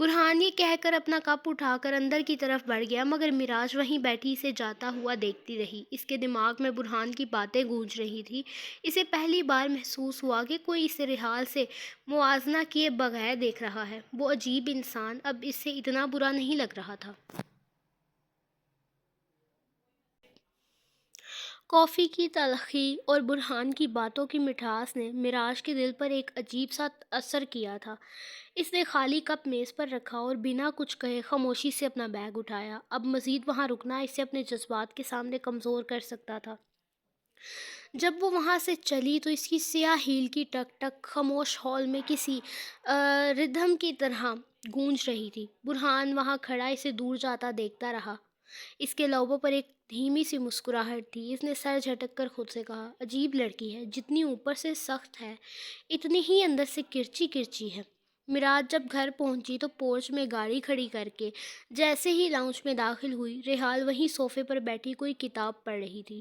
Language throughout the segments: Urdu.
برہان یہ کہہ کر اپنا کپ اٹھا کر اندر کی طرف بڑھ گیا، مگر معراج وہیں بیٹھی اسے جاتا ہوا دیکھتی رہی۔ اس کے دماغ میں برہان کی باتیں گونج رہی تھی۔ اسے پہلی بار محسوس ہوا کہ کوئی اسے ریحال سے موازنہ کیے بغیر دیکھ رہا ہے۔ وہ عجیب انسان اب اس سے اتنا برا نہیں لگ رہا تھا۔ کافی کی تلخی اور برہان کی باتوں کی مٹھاس نے معراج کے دل پر ایک عجیب سا اثر کیا تھا۔ اس نے خالی کپ میز پر رکھا اور بنا کچھ کہے خاموشی سے اپنا بیگ اٹھایا۔ اب مزید وہاں رکنا اسے اپنے جذبات کے سامنے کمزور کر سکتا تھا۔ جب وہ وہاں سے چلی تو اس کی سیاہ ہیل کی ٹک ٹک خاموش ہال میں کسی ردھم کی طرح گونج رہی تھی۔ برہان وہاں کھڑا اسے دور جاتا دیکھتا رہا۔ اس کے لبوں پر ایک دھیمی سی مسکراہٹ تھی۔ اس نے سر جھٹک کر خود سے کہا، عجیب لڑکی ہے، جتنی اوپر سے سخت ہے اتنی ہی اندر سے کرچی کرچی ہے۔ معراج جب گھر پہنچی تو پورچ میں گاڑی کھڑی کر کے جیسے ہی لاؤنج میں داخل ہوئی، ریحال وہیں صوفے پر بیٹھی کوئی کتاب پڑھ رہی تھی۔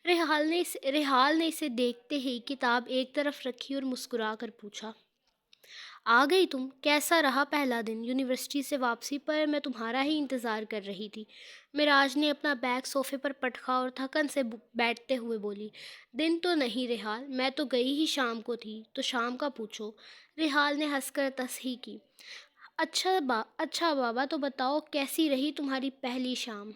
ریحال نے اسے دیکھتے ہی کتاب ایک طرف رکھی اور مسکرا کر پوچھا، آ گئی تم؟ کیسا رہا پہلا دن؟ یونیورسٹی سے واپسی پر میں تمہارا ہی انتظار کر رہی تھی۔ معراج نے اپنا بیگ صوفے پر پٹکا اور تھکن سے بیٹھتے ہوئے بولی، دن تو نہیں ریحال، میں تو گئی ہی شام کو تھی، تو شام کا پوچھو۔ ریحال نے ہنس کر تصحیح کی، اچھا بابا، تو بتاؤ کیسی رہی تمہاری پہلی شام؟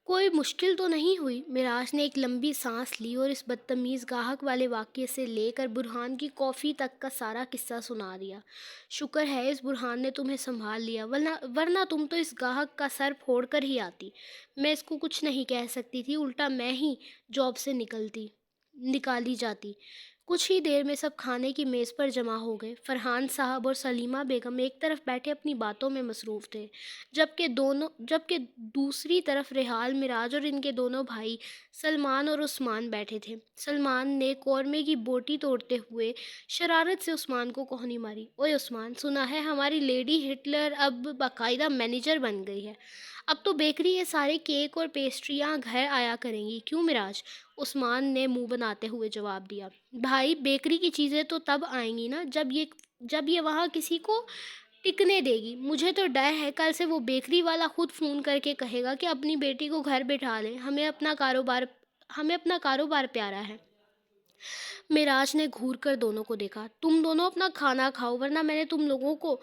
کوئی مشکل تو نہیں ہوئی؟ معراج نے ایک لمبی سانس لی اور اس بدتمیز گاہک والے واقعے سے لے کر برہان کی کافی تک کا سارا قصہ سنا دیا۔ شکر ہے اس برہان نے تمہیں سنبھال لیا، ورنہ تم تو اس گاہک کا سر پھوڑ کر ہی آتی۔ میں اس کو کچھ نہیں کہہ سکتی تھی، الٹا میں ہی جاب سے نکالی جاتی۔ کچھ ہی دیر میں سب کھانے کی میز پر جمع ہو گئے۔ فرحان صاحب اور سلیمہ بیگم ایک طرف بیٹھے اپنی باتوں میں مصروف تھے، جبکہ دوسری طرف ریحال، معراج اور ان کے دونوں بھائی سلمان اور عثمان بیٹھے تھے۔ سلمان نے قورمے کی بوٹی توڑتے ہوئے شرارت سے عثمان کو کوہنی ماری، اوئے عثمان، سنا ہے ہماری لیڈی ہٹلر اب باقاعدہ مینیجر بن گئی ہے، اب تو بیکری کے سارے کیک اور پیسٹریاں گھر آیا کریں گی، کیوں معراج؟ عثمان نے منہ بناتے ہوئے جواب دیا، بھائی بیکری کی چیزیں تو تب آئیں گی نا جب یہ وہاں کسی کو ٹکنے دے گی۔ مجھے تو ڈر ہے کل سے وہ بیکری والا خود فون کر کے کہے گا کہ اپنی بیٹی کو گھر بٹھا لیں، ہمیں اپنا کاروبار پیارا ہے۔ معراج نے گھور کر دونوں کو دیکھا، تم دونوں اپنا کھانا کھاؤ ورنہ میں نے تم لوگوں کو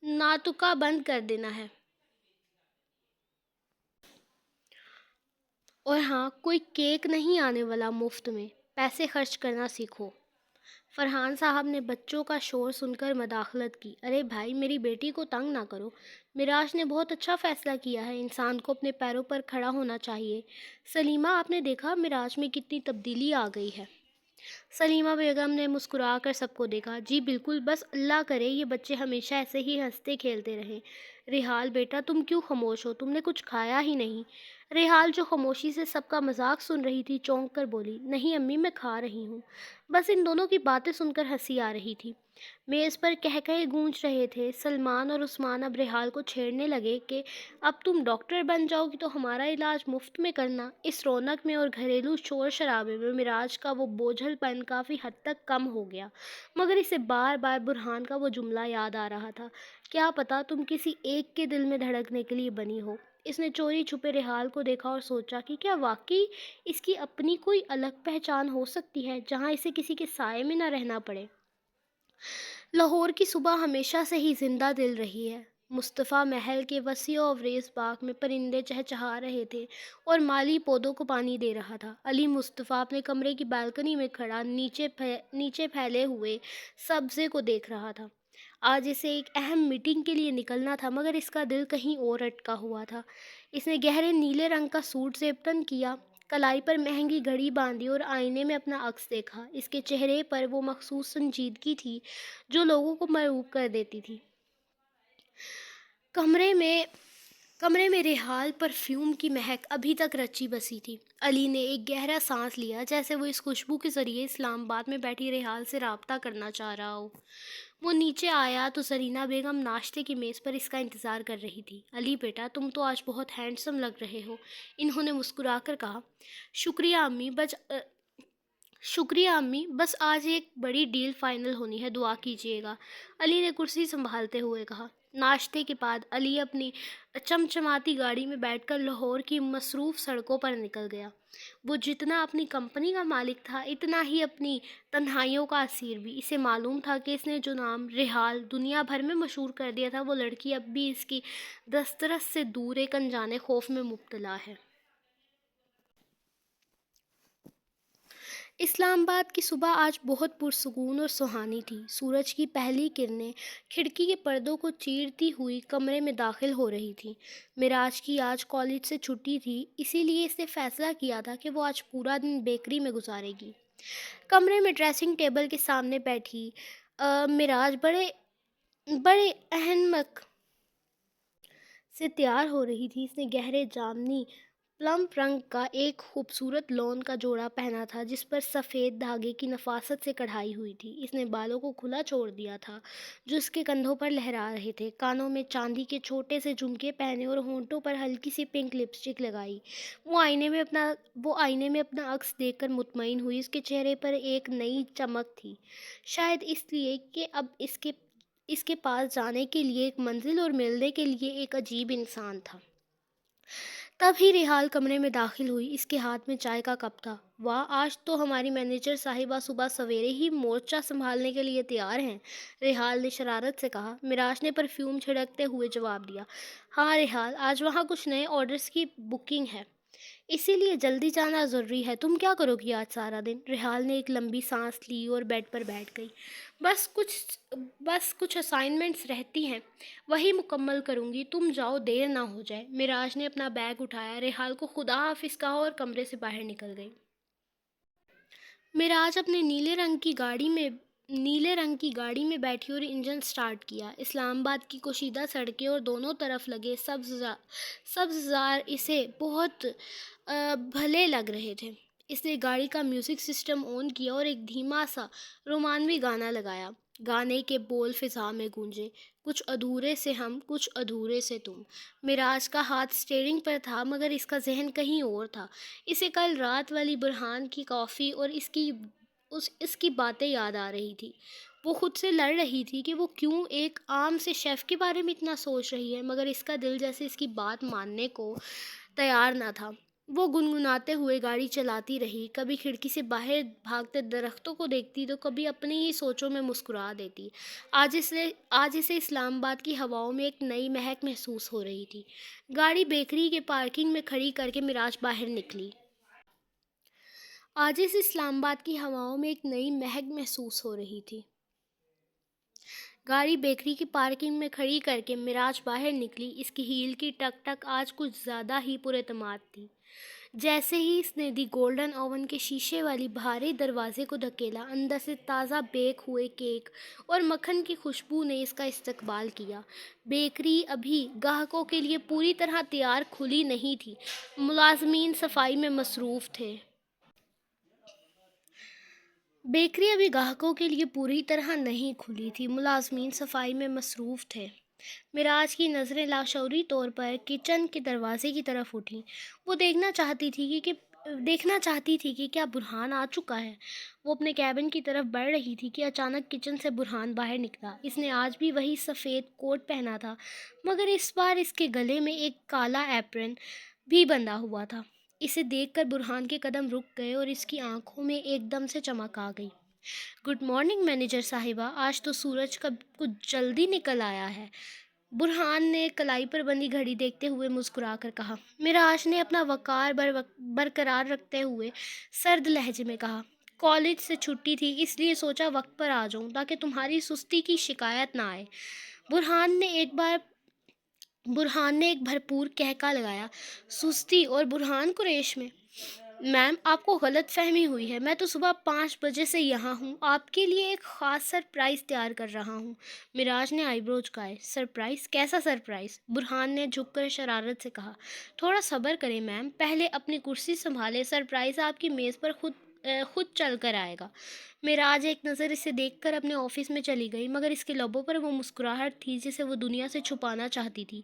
ناتکا بند کر دینا ہے۔ اور ہاں، کوئی کیک نہیں آنے والا مفت میں، پیسے خرچ کرنا سیکھو۔ فرحان صاحب نے بچوں کا شور سن کر مداخلت کی، ارے بھائی میری بیٹی کو تنگ نہ کرو، معراج نے بہت اچھا فیصلہ کیا ہے، انسان کو اپنے پیروں پر کھڑا ہونا چاہیے۔ سلیمہ، آپ نے دیکھا معراج میں کتنی تبدیلی آ گئی ہے؟ سلیمہ بیگم نے مسکرا کر سب کو دیکھا، جی بالکل، بس اللہ کرے یہ بچے ہمیشہ ایسے ہی ہنستے کھیلتے رہیں۔ ریحال بیٹا، تم کیوں خاموش ہو؟ تم نے کچھ کھایا ہی نہیں۔ ریحال جو خاموشی سے سب کا مذاق سن رہی تھی چونک کر بولی، نہیں امی، میں کھا رہی ہوں، بس ان دونوں کی باتیں سن کر ہنسی آ رہی تھی۔ میز پر کہکہے گونج رہے تھے۔ سلمان اور عثمان اب ریحال کو چھیڑنے لگے کہ اب تم ڈاکٹر بن جاؤ گی تو ہمارا علاج مفت میں کرنا۔ اس رونق میں اور گھریلو شور شرابے میں معراج کا وہ بوجھل پن کافی حد تک کم ہو گیا، مگر اسے بار بار برہان کا وہ جملہ یاد آ رہا تھا، کیا پتہ تم کسی ایک کے دل میں دھڑکنے کے لیے بنی ہو۔ اس نے چوری چھپے ریحال کو دیکھا اور سوچا کہ کیا واقعی اس کی اپنی کوئی الگ پہچان ہو سکتی ہے جہاں اسے کسی کے سائے میں نہ رہنا پڑے۔ لاہور کی صبح ہمیشہ سے ہی زندہ دل رہی ہے۔ مصطفیٰ محل کے وسیع و عریض باغ میں پرندے چہچہا رہے تھے اور مالی پودوں کو پانی دے رہا تھا۔ علی مصطفیٰ اپنے کمرے کی بالکنی میں کھڑا نیچے پھیلے ہوئے سبزے کو دیکھ رہا تھا۔ آج اسے ایک اہم میٹنگ کے لیے نکلنا تھا، مگر اس کا دل کہیں اور اٹکا ہوا تھا۔ اس نے گہرے نیلے رنگ کا سوٹ زیبتن کیا، کلائی پر مہنگی گھڑی باندھی اور آئینے میں اپنا عکس دیکھا۔ اس کے چہرے پر وہ مخصوص سنجیدگی تھی جو لوگوں کو مرعوب کر دیتی تھی۔ کمرے میں ریحال پرفیوم کی مہک ابھی تک رچی بسی تھی۔ علی نے ایک گہرا سانس لیا، جیسے وہ اس خوشبو کے ذریعے اسلام آباد میں بیٹھی ریحال سے رابطہ کرنا چاہ رہا ہو۔ وہ نیچے آیا تو زرینہ بیگم ناشتے کی میز پر اس کا انتظار کر رہی تھی۔ علی بیٹا، تم تو آج بہت ہینڈسم لگ رہے ہو، انہوں نے مسکرا کر کہا۔ شکریہ امی، شکریہ امی، بس آج ایک بڑی ڈیل فائنل ہونی ہے، دعا کیجیے گا، علی نے کرسی سنبھالتے ہوئے کہا۔ ناشتے کے بعد علی اپنی چمچماتی گاڑی میں بیٹھ کر لاہور کی مصروف سڑکوں پر نکل گیا۔ وہ جتنا اپنی کمپنی کا مالک تھا، اتنا ہی اپنی تنہائیوں کا اسیر بھی۔ اسے معلوم تھا کہ اس نے جو نام ریحال دنیا بھر میں مشہور کر دیا تھا، وہ لڑکی اب بھی اس کی دسترس سے دور ایک انجانے خوف میں مبتلا ہے۔ اسلام آباد کی صبح آج بہت پرسکون اور سہانی تھی۔ سورج کی پہلی کرنیں کھڑکی کے پردوں کو چیرتی ہوئی کمرے میں داخل ہو رہی تھیں۔ معراج کی آج کالج سے چھٹی تھی، اسی لیے اس نے فیصلہ کیا تھا کہ وہ آج پورا دن بیکری میں گزارے گی۔ کمرے میں ڈریسنگ ٹیبل کے سامنے بیٹھی معراج بڑے احمق سے تیار ہو رہی تھی۔ اس نے گہرے جامنی پلم رنگ کا ایک خوبصورت لون کا جوڑا پہنا تھا، جس پر سفید دھاگے کی نفاست سے کڑھائی ہوئی تھی۔ اس نے بالوں کو کھلا چھوڑ دیا تھا جو اس کے کندھوں پر لہرا رہے تھے، کانوں میں چاندی کے چھوٹے سے جھمکے پہنے اور ہونٹوں پر ہلکی سی پنک لپسٹک لگائی۔ وہ آئینے میں اپنا عکس دیکھ کر مطمئن ہوئی۔ اس کے چہرے پر ایک نئی چمک تھی، شاید اس لیے کہ اب اس کے پاس جانے کے لیے ایک منزل اور ملنے کے لیے ایک عجیب انسان تھا۔ تب ہی ریحال کمرے میں داخل ہوئی۔ اس کے ہاتھ میں چائے کا کپ تھا۔ واہ، آج تو ہماری مینیجر صاحبہ صبح سویرے ہی مورچہ سنبھالنے کے لیے تیار ہیں، ریحال نے شرارت سے کہا۔ معراج نے پرفیوم چھڑکتے ہوئے جواب دیا، ہاں ریحال، آج وہاں کچھ نئے آرڈرز کی بکنگ ہے، اسی لیے جلدی جانا ضروری ہے۔ تم کیا کرو گی آج سارا دن؟ ریحال نے ایک لمبی سانس لی اور بیڈ پر بیٹھ گئی۔ بس کچھ اسائنمنٹس رہتی ہیں، وہی مکمل کروں گی، تم جاؤ، دیر نہ ہو جائے۔ معراج نے اپنا بیگ اٹھایا، ریحال کو خدا حافظ کہا اور کمرے سے باہر نکل گئی۔ معراج اپنے نیلے رنگ کی گاڑی میں بیٹھی اور انجن سٹارٹ کیا۔ اسلام آباد کی کشیدہ سڑکیں اور دونوں طرف لگے سبززار اسے بہت بھلے لگ رہے تھے۔ اس نے گاڑی کا میوزک سسٹم آن کیا اور ایک دھیما سا رومانوی گانا لگایا۔ گانے کے بول فضا میں گونجے، کچھ ادھورے سے ہم، کچھ ادھورے سے تم۔ معراج کا ہاتھ اسٹیئرنگ پر تھا، مگر اس کا ذہن کہیں اور تھا۔ اسے کل رات والی برہان کی کافی اور اس کی باتیں یاد آ رہی تھی۔ وہ خود سے لڑ رہی تھی کہ وہ کیوں ایک عام سے شیف کے بارے میں اتنا سوچ رہی ہے، مگر اس کا دل جیسے اس کی بات ماننے کو تیار نہ تھا۔ وہ گنگناتے ہوئے گاڑی چلاتی رہی، کبھی کھڑکی سے باہر بھاگتے درختوں کو دیکھتی تو کبھی اپنی ہی سوچوں میں مسکرا دیتی۔ آج اسے اسلام آباد کی ہواؤں میں ایک نئی مہک محسوس ہو رہی تھی۔ گاڑی بیکری کے پارکنگ میں کھڑی کر کے معراج باہر نکلی۔ آج اسے اسلام آباد کی ہواؤں میں ایک نئی مہک محسوس ہو رہی تھی۔ گاڑی بیکری کی پارکنگ میں کھڑی کر کے معراج باہر نکلی۔ اس کی ہیل کی ٹک ٹک آج کچھ زیادہ ہی پراعتماد تھی۔ جیسے ہی اس نے دی گولڈن اوون کے شیشے والی بھاری دروازے کو دھکیلا، اندر سے تازہ بیک ہوئے کیک اور مکھن کی خوشبو نے اس کا استقبال کیا۔ بیکری ابھی گاہکوں کے لیے پوری طرح تیار کھلی نہیں تھی، ملازمین صفائی میں مصروف تھے۔ بیکری ابھی گاہکوں کے لیے پوری طرح نہیں کھلی تھی، ملازمین صفائی میں مصروف تھے۔ معراج کی نظریں لاشعوری طور پر کچن کے دروازے کی طرف اٹھیں۔ وہ دیکھنا چاہتی تھی کہ کیا برہان آ چکا ہے۔ وہ اپنے کیبن کی طرف بڑھ رہی تھی کہ اچانک کچن سے برہان باہر نکلا۔ اس نے آج بھی وہی سفید کوٹ پہنا تھا، مگر اس بار اس کے گلے میں ایک کالا ایپرن بھی بندھا ہوا تھا۔ اسے دیکھ کر برہان کے قدم رک گئے اور اس کی آنکھوں میں ایک دم سے چمک آ گئی۔ گڈ مارننگ مینیجر صاحبہ، آج تو سورج کچھ جلدی نکل آیا ہے، برہان نے کلائی پر بندھی گھڑی دیکھتے ہوئے مسکرا کر کہا۔ معراج نے اپنا وقار برقرار رکھتے ہوئے سرد لہجے میں کہا، کالج سے چھٹی تھی، اس لیے سوچا وقت پر آ جاؤں تاکہ تمہاری سستی کی شکایت نہ آئے۔ برہان نے ایک بھرپور قہقہ لگایا۔ سستی اور برہان قریش میں؟ میم، آپ کو غلط فہمی ہوئی ہے، میں تو صبح 5 بجے سے یہاں ہوں، آپ کے لیے ایک خاص سرپرائز تیار کر رہا ہوں۔ معراج نے آئی برو جھکائے۔ سرپرائز؟ کیسا سرپرائز؟ برہان نے جھک کر شرارت سے کہا۔ تھوڑا صبر کریں میم، پہلے اپنی کرسی سنبھالیں، سرپرائز آپ کی میز پر خود چل کر آئے گا۔ معراج ایک نظر اسے دیکھ کر اپنے آفس میں چلی گئی، مگر اس کے لبوں پر وہ مسکراہٹ تھی جسے وہ دنیا سے چھپانا چاہتی تھی،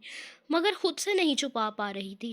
مگر خود سے نہیں چھپا پا رہی تھی۔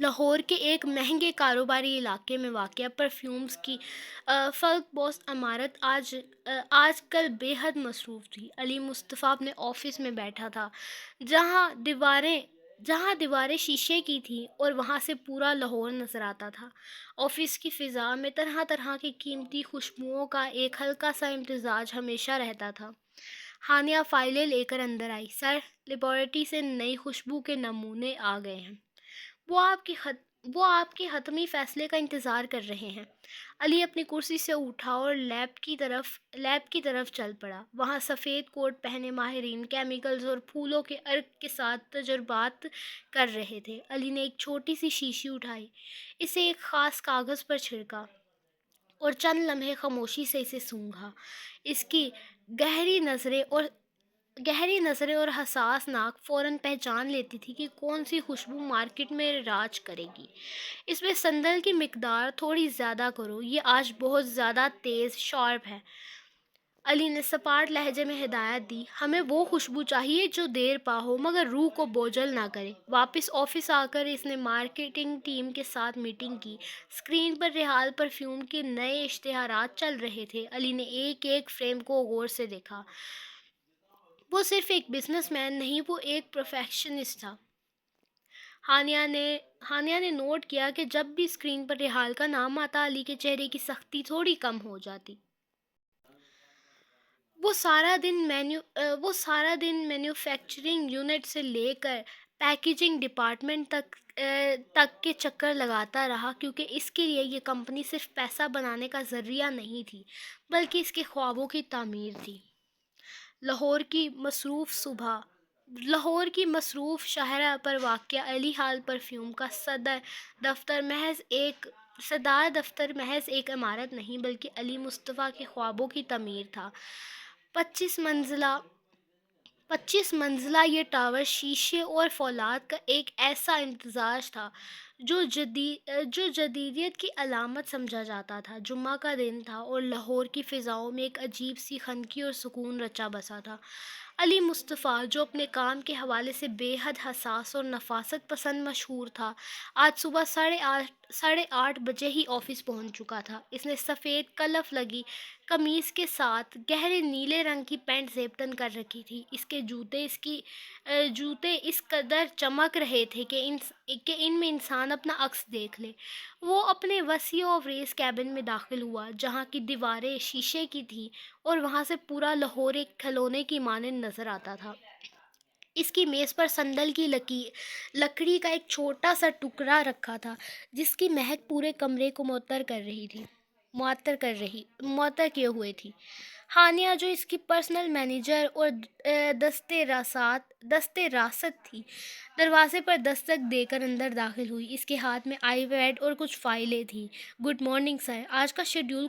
لاہور کے ایک مہنگے کاروباری علاقے میں واقع پرفیومز کی فلک بوس عمارت آج کل بے حد مصروف تھی۔ علی مصطفیٰ اپنے آفس میں بیٹھا تھا، جہاں دیواریں جہاں دیواریں شیشے کی تھیں اور وہاں سے پورا لاہور نظر آتا تھا۔ آفس کی فضا میں طرح طرح کی قیمتی خوشبوؤں کا ایک ہلکا سا امتزاج ہمیشہ رہتا تھا۔ ہانیہ فائلیں لے کر اندر آئی۔ سر، لیبارٹری سے نئی خوشبو کے نمونے آ گئے ہیں۔ وہ آپ کے حتمی فیصلے کا انتظار کر رہے ہیں۔ علی اپنی کرسی سے اٹھا اور لیب کی طرف چل پڑا۔ وہاں سفید کوٹ پہنے ماہرین کیمیکلز اور پھولوں کے عرق کے ساتھ تجربات کر رہے تھے۔ علی نے ایک چھوٹی سی شیشی اٹھائی، اسے ایک خاص کاغذ پر چھڑکا اور چند لمحے خاموشی سے اسے سونگھا۔ اس کی گہری نظریں اور حساس ناک فوراً پہچان لیتی تھی کہ کون سی خوشبو مارکیٹ میں راج کرے گی۔ اس میں سندل کی مقدار تھوڑی زیادہ کرو، یہ آج بہت زیادہ تیز شارپ ہے۔ علی نے سپاٹ لہجے میں ہدایت دی۔ ہمیں وہ خوشبو چاہیے جو دیر پا ہو مگر روح کو بوجھل نہ کرے۔ واپس آفس آ کر اس نے مارکیٹنگ ٹیم کے ساتھ میٹنگ کی۔ اسکرین پر ریحال پرفیوم کے نئے اشتہارات چل رہے تھے۔ علی نے ایک ایک فریم کو غور سے دیکھا۔ وہ صرف ایک بزنس مین نہیں، وہ ایک پروفیشنسٹ تھا۔ ہانیہ نے نوٹ کیا کہ جب بھی اسکرین پر ریحال کا نام آتا، علی کے چہرے کی سختی تھوڑی کم ہو جاتی۔ وہ سارا دن مینوفیکچرنگ یونٹ سے لے کر پیکیجنگ ڈپارٹمنٹ تک کے چکر لگاتا رہا، کیونکہ اس کے لیے یہ کمپنی صرف پیسہ بنانے کا ذریعہ نہیں تھی بلکہ اس کے خوابوں کی تعمیر تھی۔ لاہور کی مصروف شاہراہ پر واقع علی ہال پرفیوم کا صدر دفتر محض ایک عمارت نہیں بلکہ علی مصطفیٰ کے خوابوں کی تعمیر تھا۔ 25 منزلہ یہ ٹاور شیشے اور فولاد کا ایک ایسا امتزاج تھا جو جدیدیت کی علامت سمجھا جاتا تھا۔ جمعہ کا دن تھا اور لاہور کی فضاؤں میں ایک عجیب سی خنکی اور سکون رچا بسا تھا۔ علی مصطفیٰ، جو اپنے کام کے حوالے سے بے حد حساس اور نفاست پسند مشہور تھا، آج صبح 8:30 بجے ہی آفس پہنچ چکا تھا۔ اس نے سفید کلف لگی قمیص کے ساتھ گہرے نیلے رنگ کی پینٹ زیب کر رکھی تھی۔ اس کے جوتے اس قدر چمک رہے تھے کہ ان میں انسان اپنا عکس دیکھ لے۔ وہ اپنے وسیع و عریض کیبن میں داخل ہوا، جہاں کی دیواریں شیشے کی تھیں اور وہاں سے پورا لاہور ایک کھلونے کی مانند نظر آتا تھا۔ اس کی میز پر سندل کی لکڑی کا ایک چھوٹا سا ٹکڑا رکھا تھا، جس کی مہک پورے کمرے کو معطر کیے ہوئے تھی۔ ہانیہ، جو اس کی پرسنل مینیجر اور دست راست تھی، دروازے پر دستک دے کر اندر داخل ہوئی۔ اس کے ہاتھ میں آئی پیڈ اور کچھ فائلیں تھیں۔ گڈ مارننگ سر، آج کا شیڈول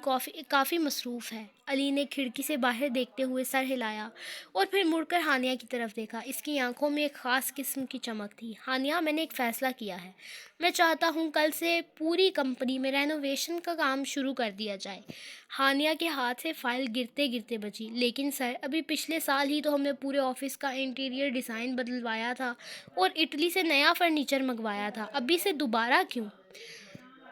کافی مصروف ہے۔ علی نے کھڑکی سے باہر دیکھتے ہوئے سر ہلایا اور پھر مڑ کر ہانیہ کی طرف دیکھا۔ اس کی آنکھوں میں ایک خاص قسم کی چمک تھی۔ ہانیہ، میں نے ایک فیصلہ کیا ہے۔ میں چاہتا ہوں کل سے پوری کمپنی میں رینوویشن کا کام شروع کر دیا جائے۔ ہانیہ کے ہاتھ سے فائل گرتے گرتے بچی۔ لیکن سر، ابھی پچھلے سال ہی تو ہم نے پورے آفس کا انٹیریئر ڈیزائن بدلوایا تھا اور اٹلی سے نیا فرنیچر منگوایا تھا، ابھی سے دوبارہ کیوں؟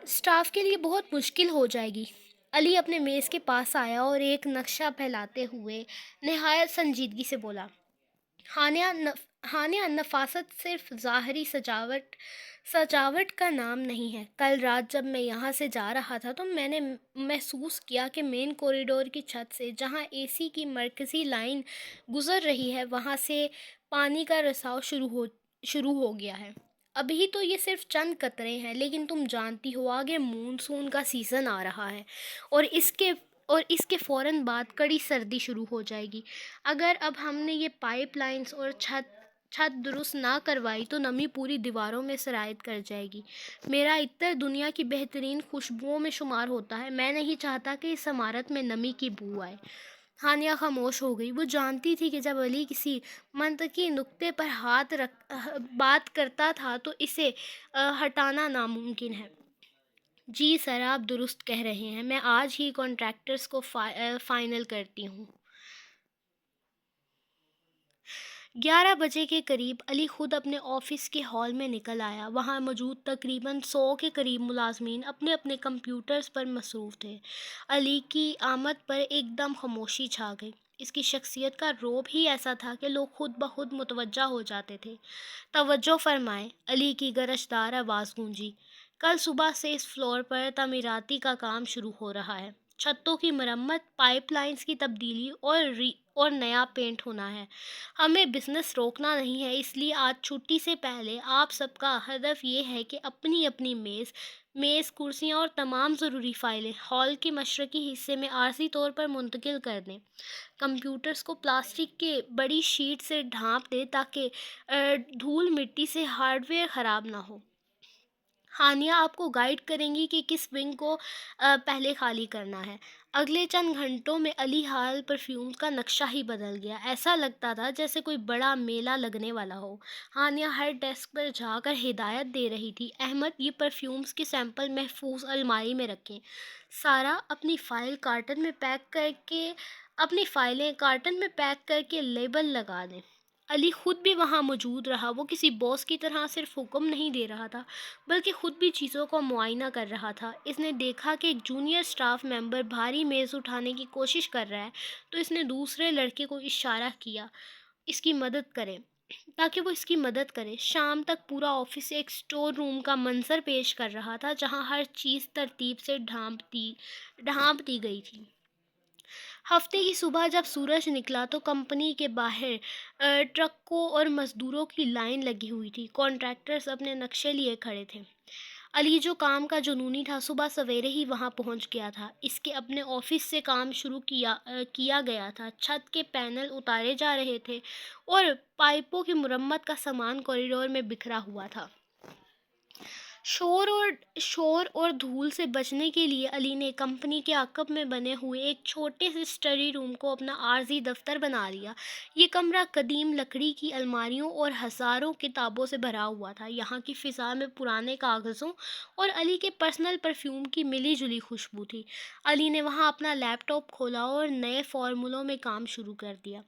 اسٹاف کے لیے بہت مشکل ہو جائے گی۔ علی اپنے میز کے پاس آیا اور ایک نقشہ پھیلاتے ہوئے نہایت سنجیدگی سے بولا، ہانیہ، نفاست صرف ظاہری سجاوٹ کا نام نہیں ہے۔ کل رات جب میں یہاں سے جا رہا تھا تو میں نے محسوس کیا کہ مین کوریڈور کی چھت سے، جہاں اے سی کی مرکزی لائن گزر رہی ہے، وہاں سے پانی کا رساؤ شروع ہو گیا ہے۔ ابھی تو یہ صرف چند قطرے ہیں، لیکن تم جانتی ہو آگے مونسون کا سیزن آ رہا ہے اور اس کے فوراً بعد کڑی سردی شروع ہو جائے گی۔ اگر اب ہم نے یہ پائپ لائنز اور چھت درست نہ کروائی تو نمی پوری دیواروں میں سرایت کر جائے گی۔ میرا عطر دنیا کی بہترین خوشبوؤں میں شمار ہوتا ہے، میں نہیں چاہتا کہ اس عمارت میں نمی کی بو آئے۔ ہانیہ خاموش ہو گئی۔ وہ جانتی تھی کہ جب علی کسی منطقی نکتے پر بات کرتا تھا تو اسے ہٹانا ناممکن ہے۔ جی سر، آپ درست کہہ رہے ہیں، میں آج ہی کانٹریکٹرز کو فائنل کرتی ہوں۔ 11 بجے کے قریب علی خود اپنے آفس کے ہال میں نکل آیا۔ وہاں موجود تقریباً 100 کے قریب ملازمین اپنے اپنے کمپیوٹرز پر مصروف تھے۔ علی کی آمد پر ایک دم خاموشی چھا گئی۔ اس کی شخصیت کا رعب ہی ایسا تھا کہ لوگ خود بخود متوجہ ہو جاتے تھے۔ توجہ فرمائیں، علی کی گرجدار آواز گونجی۔ کل صبح سے اس فلور پر تعمیراتی کا کام شروع ہو رہا ہے۔ چھتوں کی مرمت، پائپ لائنز کی تبدیلی اور نیا پینٹ ہونا ہے۔ ہمیں بزنس روکنا نہیں ہے، اس لیے آج چھٹی سے پہلے آپ سب کا ہدف یہ ہے کہ اپنی اپنی میز، کرسیاں اور تمام ضروری فائلیں ہال کے مشرقی حصے میں عارضی طور پر منتقل کر دیں۔ کمپیوٹرز کو پلاسٹک کے بڑی شیٹ سے ڈھانپ دیں تاکہ دھول مٹی سے ہارڈ ویئر خراب نہ ہو۔ ہانیہ آپ کو گائیڈ کریں گی کہ کس ونگ کو پہلے خالی کرنا ہے۔ اگلے چند گھنٹوں میں علی ہال پرفیوم کا نقشہ ہی بدل گیا۔ ایسا لگتا تھا جیسے کوئی بڑا میلہ لگنے والا ہو۔ ہانیہ ہر ڈیسک پر جا کر ہدایت دے رہی تھی۔ احمد، یہ پرفیومز کے سیمپل محفوظ الماری میں رکھیں۔ سارا، اپنی فائلیں کارٹن میں پیک کر کے لیبل لگا دیں۔ علی خود بھی وہاں موجود رہا۔ وہ کسی باس کی طرح صرف حکم نہیں دے رہا تھا بلکہ خود بھی چیزوں کا معائنہ کر رہا تھا۔ اس نے دیکھا کہ ایک جونیئر اسٹاف ممبر بھاری میز اٹھانے کی کوشش کر رہا ہے تو اس نے دوسرے لڑکے کو اشارہ کیا تاکہ وہ اس کی مدد کرے۔ شام تک پورا آفس ایک اسٹور روم کا منظر پیش کر رہا تھا جہاں ہر چیز ترتیب سے ڈھانپ دی گئی تھی۔ ہفتے کی صبح جب سورج نکلا تو کمپنی کے باہر ٹرکوں اور مزدوروں کی لائن لگی ہوئی تھی۔ کانٹریکٹرز اپنے نقشے لیے کھڑے تھے۔ علی، جو کام کا جنونی تھا، صبح سویرے ہی وہاں پہنچ گیا تھا۔ اس کے اپنے آفس سے کام شروع کیا گیا تھا۔ چھت کے پینل اتارے جا رہے تھے اور پائپوں کی مرمت کا سامان کوریڈور میں بکھرا ہوا تھا۔ شور اور دھول سے بچنے کے لیے علی نے کمپنی کے عقب میں بنے ہوئے ایک چھوٹے سے اسٹڈی روم کو اپنا عارضی دفتر بنا لیا۔ یہ کمرہ قدیم لکڑی کی الماریوں اور ہزاروں کتابوں سے بھرا ہوا تھا۔ یہاں کی فضا میں پرانے کاغذوں اور علی کے پرسنل پرفیوم کی ملی جلی خوشبو تھی۔ علی نے وہاں اپنا لیپ ٹاپ کھولا اور نئے فارمولوں میں کام شروع کر دیا۔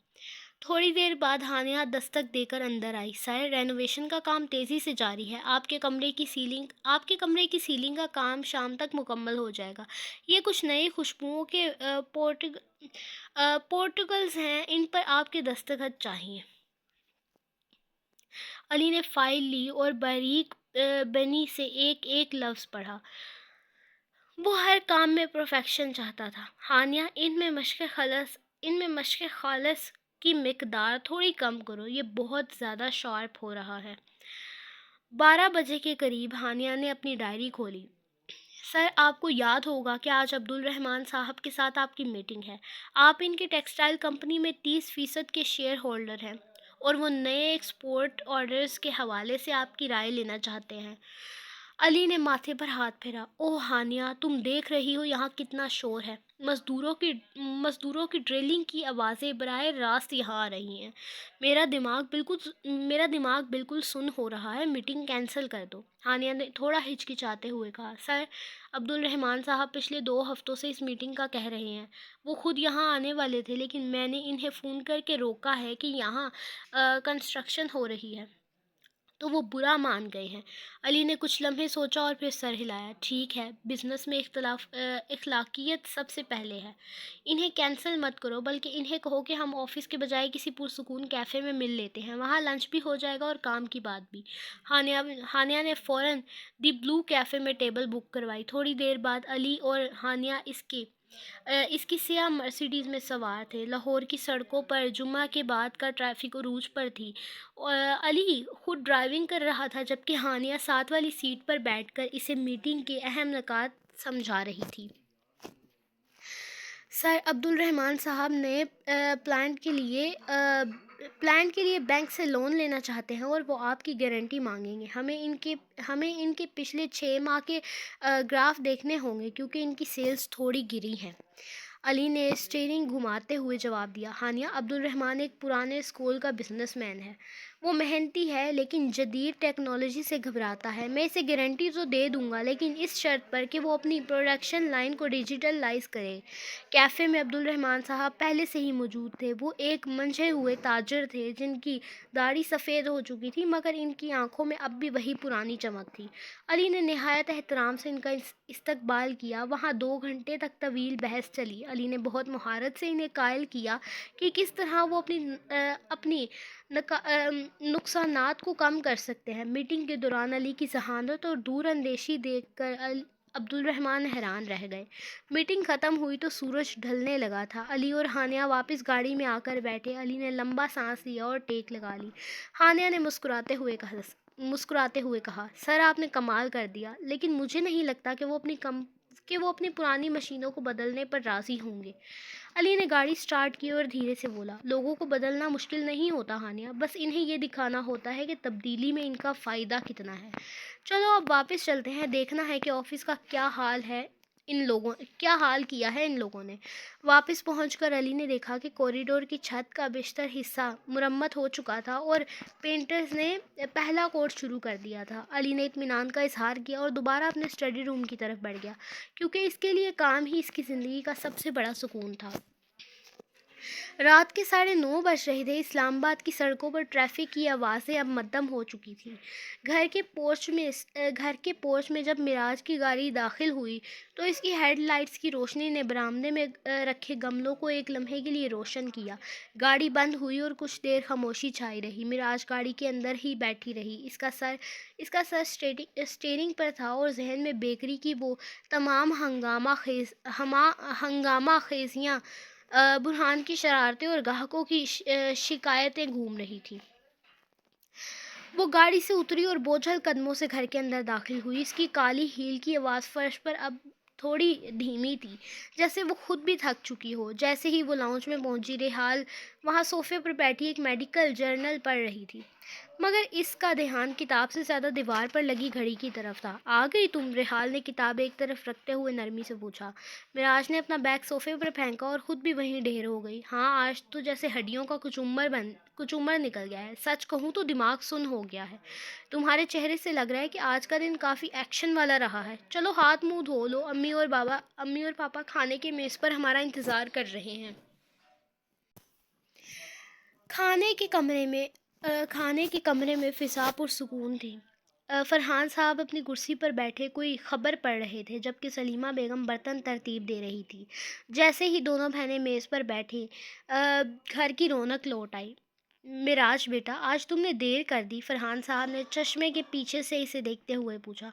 تھوڑی دیر بعد ہانیہ دستک دے کر اندر آئی۔ سر، رینوویشن کا کام تیزی سے جاری ہے۔ آپ کے کمرے کی سیلنگ کا کام شام تک مکمل ہو جائے گا۔ یہ کچھ نئی خوشبوؤں کے پورٹکلز ہیں، ان پر آپ کے دستخط چاہیے۔ علی نے فائل لی اور باریک بینی سے ایک ایک لفظ پڑھا۔ وہ ہر کام میں پرفیکشن چاہتا تھا۔ ہانیہ، ان میں مشق خالص کی مقدار تھوڑی کم کرو، یہ بہت زیادہ شارپ ہو رہا ہے۔ 12 بجے کے قریب ہانیہ نے اپنی ڈائری کھولی۔ سر، آپ کو یاد ہوگا کہ آج عبدالرحمن صاحب کے ساتھ آپ کی میٹنگ ہے۔ آپ ان کی ٹیکسٹائل کمپنی میں 30% کے شیئر ہولڈر ہیں اور وہ نئے ایکسپورٹ آرڈرز کے حوالے سے آپ کی رائے لینا چاہتے ہیں۔ علی نے ماتھے پر ہاتھ پھیرا۔ اوہ ہانیہ، تم دیکھ رہی ہو یہاں کتنا شور ہے۔ مزدوروں کی ڈرلنگ کی آوازیں براہ راست یہاں آ رہی ہیں۔ میرا دماغ بالکل سن ہو رہا ہے۔ میٹنگ کینسل کر دو، ہانیہ نے تھوڑا ہچکچاتے ہوئے کہا۔ سر، عبدالرحمن صاحب پچھلے 2 ہفتوں سے اس میٹنگ کا کہہ رہے ہیں۔ وہ خود یہاں آنے والے تھے لیکن میں نے انہیں فون کر کے روکا ہے کہ یہاں کنسٹرکشن ہو رہی ہے تو وہ برا مان گئے ہیں۔ علی نے کچھ لمحے سوچا اور پھر سر ہلایا۔ ٹھیک ہے، بزنس میں اخلاقیات سب سے پہلے ہے۔ انہیں کینسل مت کرو بلکہ انہیں کہو کہ ہم آفس کے بجائے کسی پرسکون کیفے میں مل لیتے ہیں، وہاں لنچ بھی ہو جائے گا اور کام کی بات بھی۔ ہانیہ نے فوراً دی بلو کیفے میں ٹیبل بک کروائی۔ تھوڑی دیر بعد علی اور ہانیہ اس کی سیاہ مرسیڈیز میں سوار تھے۔ لاہور کی سڑکوں پر جمعہ کے بعد کا ٹریفک عروج پر تھی۔ علی خود ڈرائیونگ کر رہا تھا جبکہ ہانیہ ساتھ والی سیٹ پر بیٹھ کر اسے میٹنگ کے اہم نکات سمجھا رہی تھی۔ سر، عبدالرحمن صاحب نئے پلانٹ کے لیے بینک سے لون لینا چاہتے ہیں اور وہ آپ کی گارنٹی مانگیں گے۔ ہمیں ان کے پچھلے 6 ماہ کے گراف دیکھنے ہوں گے کیونکہ ان کی سیلز تھوڑی گری ہیں۔ علی نے اسٹیئرنگ گھماتے ہوئے جواب دیا۔ ہانیہ، عبدالرحمن ایک پرانے اسکول کا بزنس مین ہے۔ وہ محنتی ہے لیکن جدید ٹیکنالوجی سے گھبراتا ہے. میں اسے گارنٹی تو دے دوں گا لیکن اس شرط پر کہ وہ اپنی پروڈکشن لائن کو ڈیجیٹلائز کرے. کیفے میں عبد الرحمن صاحب پہلے سے ہی موجود تھے. وہ ایک منجھے ہوئے تاجر تھے جن کی داڑھی سفید ہو چکی تھی مگر ان کی آنکھوں میں اب بھی وہی پرانی چمک تھی. علی نے نہایت احترام سے ان کا استقبال کیا. وہاں 2 گھنٹے تک طویل بحث چلی. علی نے بہت مہارت سے انہیں قائل کیا کہ کس طرح وہ اپنی نقصانات کو کم کر سکتے ہیں. میٹنگ کے دوران علی کی ذہانت اور دور اندیشی دیکھ کر عبد الرحمن حیران رہ گئے. میٹنگ ختم ہوئی تو سورج ڈھلنے لگا تھا. علی اور ہانیہ واپس گاڑی میں آ کر بیٹھے. علی نے لمبا سانس لیا اور ٹیک لگا لی. ہانیہ نے مسکراتے ہوئے کہا سر آپ نے کمال کر دیا لیکن مجھے نہیں لگتا کہ وہ اپنی پرانی مشینوں کو بدلنے پر راضی ہوں گے. علی نے گاڑی سٹارٹ کی اور دھیرے سے بولا لوگوں کو بدلنا مشکل نہیں ہوتا ہانیہ, بس انہیں یہ دکھانا ہوتا ہے کہ تبدیلی میں ان کا فائدہ کتنا ہے. چلو اب واپس چلتے ہیں, دیکھنا ہے کہ آفس کا کیا حال کیا ہے ان لوگوں نے. واپس پہنچ کر علی نے دیکھا کہ کوریڈور کی چھت کا بیشتر حصہ مرمت ہو چکا تھا اور پینٹرز نے پہلا کوٹ شروع کر دیا تھا. علی نے اطمینان کا اظہار کیا اور دوبارہ اپنے اسٹڈی روم کی طرف بڑھ گیا کیونکہ اس کے لیے کام ہی اس کی زندگی کا سب سے بڑا سکون تھا. رات کے 9:30 بج رہے تھے. اسلام آباد کی سڑکوں پر ٹریفک کی آوازیں اب مدھم ہو چکی تھیں. گھر کے پورچ میں جب معراج کی گاڑی داخل ہوئی تو اس کی ہیڈ لائٹس کی روشنی نے برآمدے میں رکھے گملوں کو ایک لمحے کے لیے روشن کیا. گاڑی بند ہوئی اور کچھ دیر خاموشی چھائی رہی. معراج گاڑی کے اندر ہی بیٹھی رہی. اس کا سر اسٹیئرنگ پر تھا اور ذہن میں بیکری کی وہ تمام ہنگامہ خیزیاں, برہان کی شرارتیں اور گاہکوں کی شکایتیں گھوم رہی تھیں. وہ گاڑی سے اتری اور بوجھل قدموں سے گھر کے اندر داخل ہوئی. اس کی کالی ہیل کی آواز فرش پر اب تھوڑی دھیمی تھی, جیسے وہ خود بھی تھک چکی ہو. جیسے ہی وہ لاؤنج میں پہنچی, ریحال وہاں صوفے پر بیٹھی ایک میڈیکل جرنل پڑھ رہی تھی مگر اس کا دھیان کتاب سے زیادہ دیوار پر لگی گھڑی کی طرف تھا. آ گئی تم؟ ریحال نے کتاب ایک طرف رکھتے ہوئے نرمی سے پوچھا. معراج نے اپنا بیگ صوفے پر پھینکا اور خود بھی وہیں ڈھیر ہو گئی. ہاں آج تو جیسے ہڈیوں کا کچھ عمر نکل گیا ہے. سچ کہوں تو دماغ سن ہو گیا ہے. تمہارے چہرے سے لگ رہا ہے کہ آج کا دن کافی ایکشن والا رہا ہے. چلو ہاتھ منہ دھو لو, امی اور پاپا کھانے کے میز پر ہمارا انتظار کر رہے ہیں. کھانے کے کمرے میں فضا پرسکون تھی. فرحان صاحب اپنی کرسی پر بیٹھے کوئی خبر پڑھ رہے تھے جبکہ سلیمہ بیگم برتن ترتیب دے رہی تھی. جیسے ہی دونوں بہنیں میز پر بیٹھیں, گھر کی رونق لوٹ آئی. معراج بیٹا آج تم نے دیر کر دی, فرحان صاحب نے چشمے کے پیچھے سے اسے دیکھتے ہوئے پوچھا.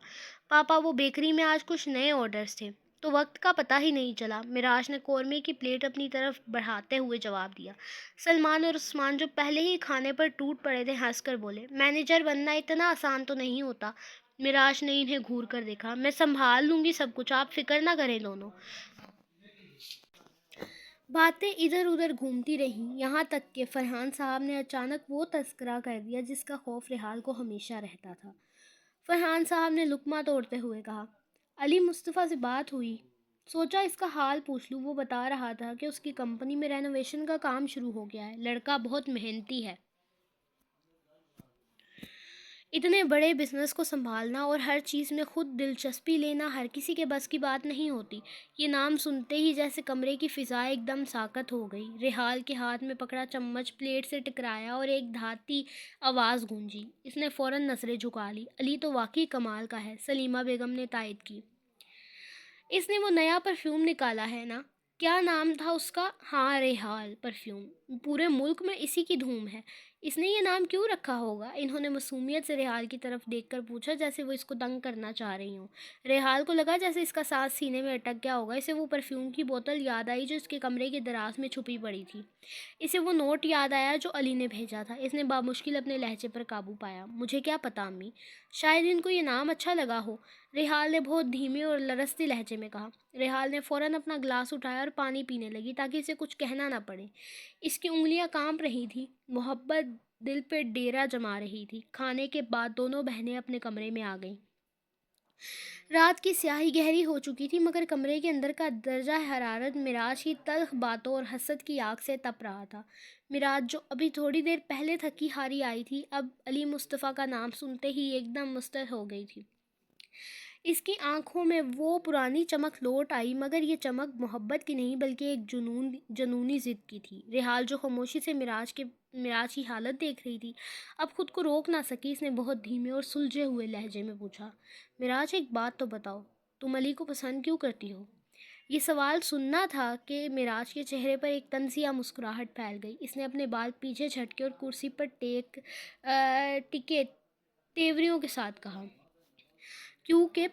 پاپا وہ بیکری میں آج کچھ نئے آرڈرز تھے تو وقت کا پتہ ہی نہیں چلا. معراج نے قورمے کی پلیٹ اپنی طرف بڑھاتے ہوئے جواب دیا. سلمان اور عثمان جو پہلے ہی کھانے پر ٹوٹ پڑے تھے ہنس کر بولے. مینیجر بننا اتنا آسان تو نہیں ہوتا. معراج نے انہیں گھور کر دیکھا. میں سنبھال لوں گی سب کچھ, آپ فکر نہ کریں. دونوں باتیں ادھر ادھر گھومتی رہیں یہاں تک کہ فرحان صاحب نے اچانک وہ تذکرہ کر دیا جس کا خوف ریحال کو ہمیشہ رہتا تھا. فرحان صاحب نے لقمہ توڑتے ہوئے کہا علی مصطفیٰ سے بات ہوئی, سوچا اس کا حال پوچھ لوں. وہ بتا رہا تھا کہ اس کی کمپنی میں رینوویشن کا کام شروع ہو گیا ہے. لڑکا بہت محنتی ہے. اتنے بڑے بزنس کو سنبھالنا اور ہر چیز میں خود دلچسپی لینا ہر کسی کے بس کی بات نہیں ہوتی. یہ نام سنتے ہی جیسے کمرے کی فضا ایک دم ساکت ہو گئی. ریحال کے ہاتھ میں پکڑا چمچ پلیٹ سے ٹکرایا اور ایک دھاتی آواز گونجی. اس نے فوراً نظریں جھکا لی. علی تو واقعی کمال کا ہے, سلیمہ بیگم نے تائید کی. اس نے وہ نیا پرفیوم نکالا ہے نا, کیا نام تھا اس کا؟ ہاں ریحال پرفیوم, پورے ملک میں اسی کی دھوم ہے. اس نے یہ نام کیوں رکھا ہوگا؟ انہوں نے معصومیت سے ریحال کی طرف دیکھ کر پوچھا جیسے وہ اس کو تنگ کرنا چاہ رہی ہوں. ریحال کو لگا جیسے اس کا سانس سینے میں اٹک گیا ہوگا. اسے وہ پرفیوم کی بوتل یاد آئی جو اس کے کمرے کے دراز میں چھپی پڑی تھی. اسے وہ نوٹ یاد آیا جو علی نے بھیجا تھا. اس نے بامشکل اپنے لہجے پر قابو پایا. مجھے کیا پتہ امی, شاید ان کو یہ نام اچھا لگا ہو, ریحال نے بہت دھیمے اور لرزتے لہجے میں کہا. ریحال نے فوراً اپنا گلاس اٹھایا اور پانی پینے لگی تاکہ اسے کچھ کہنا نہ پڑے. اس کی انگلیاں کانپ رہی تھیں. محبت دل پہ ڈیرا جما رہی تھی. کھانے کے بعد دونوں بہنیں اپنے کمرے میں آ گئیں. رات کی سیاہی گہری ہو چکی تھی، مگر کمرے کے اندر کا درجہ حرارت معراج کی تلخ باتوں اور حسد کی آگ سے تپ رہا تھا۔ معراج جو ابھی تھوڑی دیر پہلے تھکی ہاری آئی تھی، اب علی مصطفیٰ کا نام سنتے ہی ایک دم مستر ہو گئی تھی۔ اس کی آنکھوں میں وہ پرانی چمک لوٹ آئی، مگر یہ چمک محبت کی نہیں بلکہ ایک جنونی ضد کی تھی۔ ریحال جو خاموشی سے معراج کی حالت دیکھ رہی تھی، اب خود کو روک نہ سکی۔ اس نے بہت دھیمے اور سلجھے ہوئے لہجے میں پوچھا، معراج ایک بات تو بتاؤ، تم علی کو پسند کیوں کرتی ہو؟ یہ سوال سننا تھا کہ معراج کے چہرے پر ایک طنزیہ مسکراہٹ پھیل گئی۔ اس نے اپنے بال پیچھے جھٹکے اور کرسی پر ٹکے تیوریوں کے ساتھ کہا، کیونکہ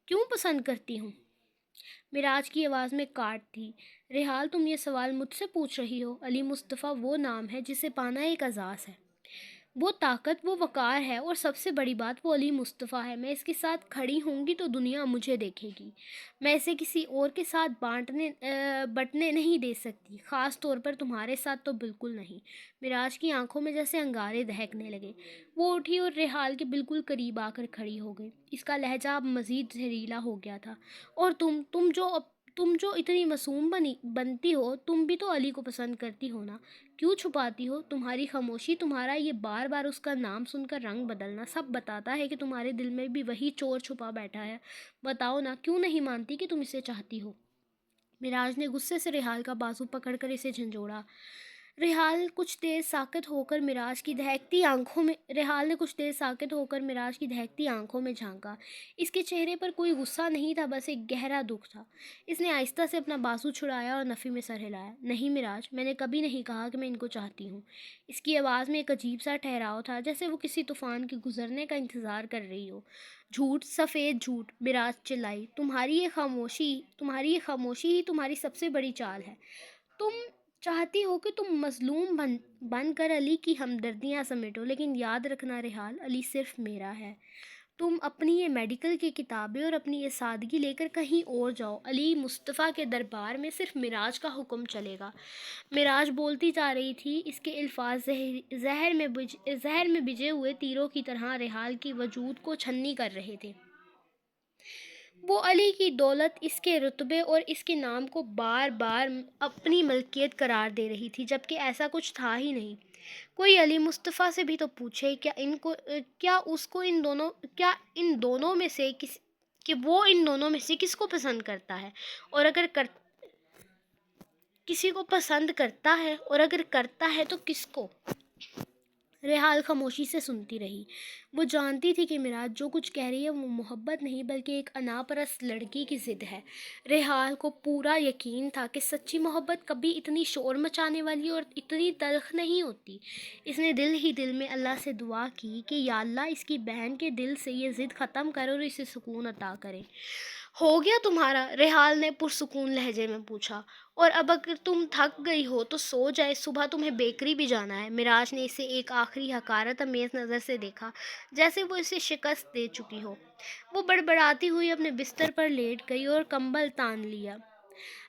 کیوں پسند کرتی ہوں؟ معراج کی آواز میں کاٹ تھی۔ ریحال، تم یہ سوال مجھ سے پوچھ رہی ہو؟ علی مصطفیٰ وہ نام ہے جسے پانا ایک اعزاز ہے، وہ طاقت، وہ وقار ہے، اور سب سے بڑی بات وہ علی مصطفیٰ ہے۔ میں اس کے ساتھ کھڑی ہوں گی تو دنیا مجھے دیکھے گی، میں اسے کسی اور کے ساتھ بٹنے نہیں دے سکتی، خاص طور پر تمہارے ساتھ تو بالکل نہیں۔ معراج کی آنکھوں میں جیسے انگارے دہکنے لگے۔ وہ اٹھی اور ریحال کے بالکل قریب آ کر کھڑی ہو گئی۔ اس کا لہجہ اب مزید زہریلا ہو گیا تھا۔ اور تم جو اتنی معصوم بنتی ہو، تم بھی تو علی کو پسند کرتی ہو نا؟ کیوں چھپاتی ہو؟ تمہاری خاموشی، تمہارا یہ بار بار اس کا نام سن کر رنگ بدلنا، سب بتاتا ہے کہ تمہارے دل میں بھی وہی چور چھپا بیٹھا ہے۔ بتاؤ نا، کیوں نہیں مانتی کہ تم اسے چاہتی ہو؟ معراج نے غصے سے ریحال کا بازو پکڑ کر اسے جھنجھوڑا۔ ریحال نے کچھ دیر ساکت ہو کر معراج کی دہکتی آنکھوں میں جھانکا۔ اس کے چہرے پر کوئی غصہ نہیں تھا، بس ایک گہرا دکھ تھا۔ اس نے آہستہ سے اپنا بازو چھڑایا اور نفی میں سر ہلایا۔ نہیں معراج، میں نے کبھی نہیں کہا کہ میں ان کو چاہتی ہوں۔ اس کی آواز میں ایک عجیب سا ٹھہراؤ تھا، جیسے وہ کسی طوفان کے گزرنے کا انتظار کر رہی ہو۔ جھوٹ، سفید جھوٹ، معراج چلائی۔ تمہاری یہ خاموشی ہی تمہاری سب سے بڑی چال ہے۔ تم چاہتی ہو کہ تم مظلوم بن کر علی کی ہمدردیاں سمیٹو، لیکن یاد رکھنا ریحال، علی صرف میرا ہے۔ تم اپنی یہ میڈیکل کی کتابیں اور اپنی یہ سادگی لے کر کہیں اور جاؤ، علی مصطفیٰ کے دربار میں صرف معراج کا حکم چلے گا۔ معراج بولتی جا رہی تھی، اس کے الفاظ زہر میں بجھے ہوئے تیروں کی طرح ریحال کی وجود کو چھننی کر رہے تھے۔ وہ علی کی دولت، اس کے رتبے اور اس کے نام کو بار بار اپنی ملکیت قرار دے رہی تھی، جبکہ ایسا کچھ تھا ہی نہیں۔ کوئی علی مصطفیٰ سے بھی تو پوچھے کہ وہ ان دونوں میں سے کس کو پسند کرتا ہے، اور اگر کسی کو پسند کرتا ہے، اور اگر کرتا ہے تو کس کو؟ ریحال خاموشی سے سنتی رہی۔ وہ جانتی تھی کہ معراج جو کچھ کہہ رہی ہے وہ محبت نہیں بلکہ ایک انا پرست لڑکی کی ضد ہے۔ ریحال کو پورا یقین تھا کہ سچی محبت کبھی اتنی شور مچانے والی اور اتنی تلخ نہیں ہوتی۔ اس نے دل ہی دل میں اللہ سے دعا کی کہ یا اللہ، اس کی بہن کے دل سے یہ ضد ختم کر اور اسے سکون عطا کرے۔ ہو گیا تمہارا؟ ریحال نے پرسکون لہجے میں پوچھا۔ اور اب اگر تم تھک گئی ہو تو سو جائے، صبح تمہیں بیکری بھی جانا ہے۔ معراج نے اسے ایک آخری حقارت آمیز نظر سے دیکھا، جیسے وہ اسے شکست دے چکی ہو۔ وہ بڑبڑاتی ہوئی اپنے بستر پر لیٹ گئی اور کمبل تان لیا۔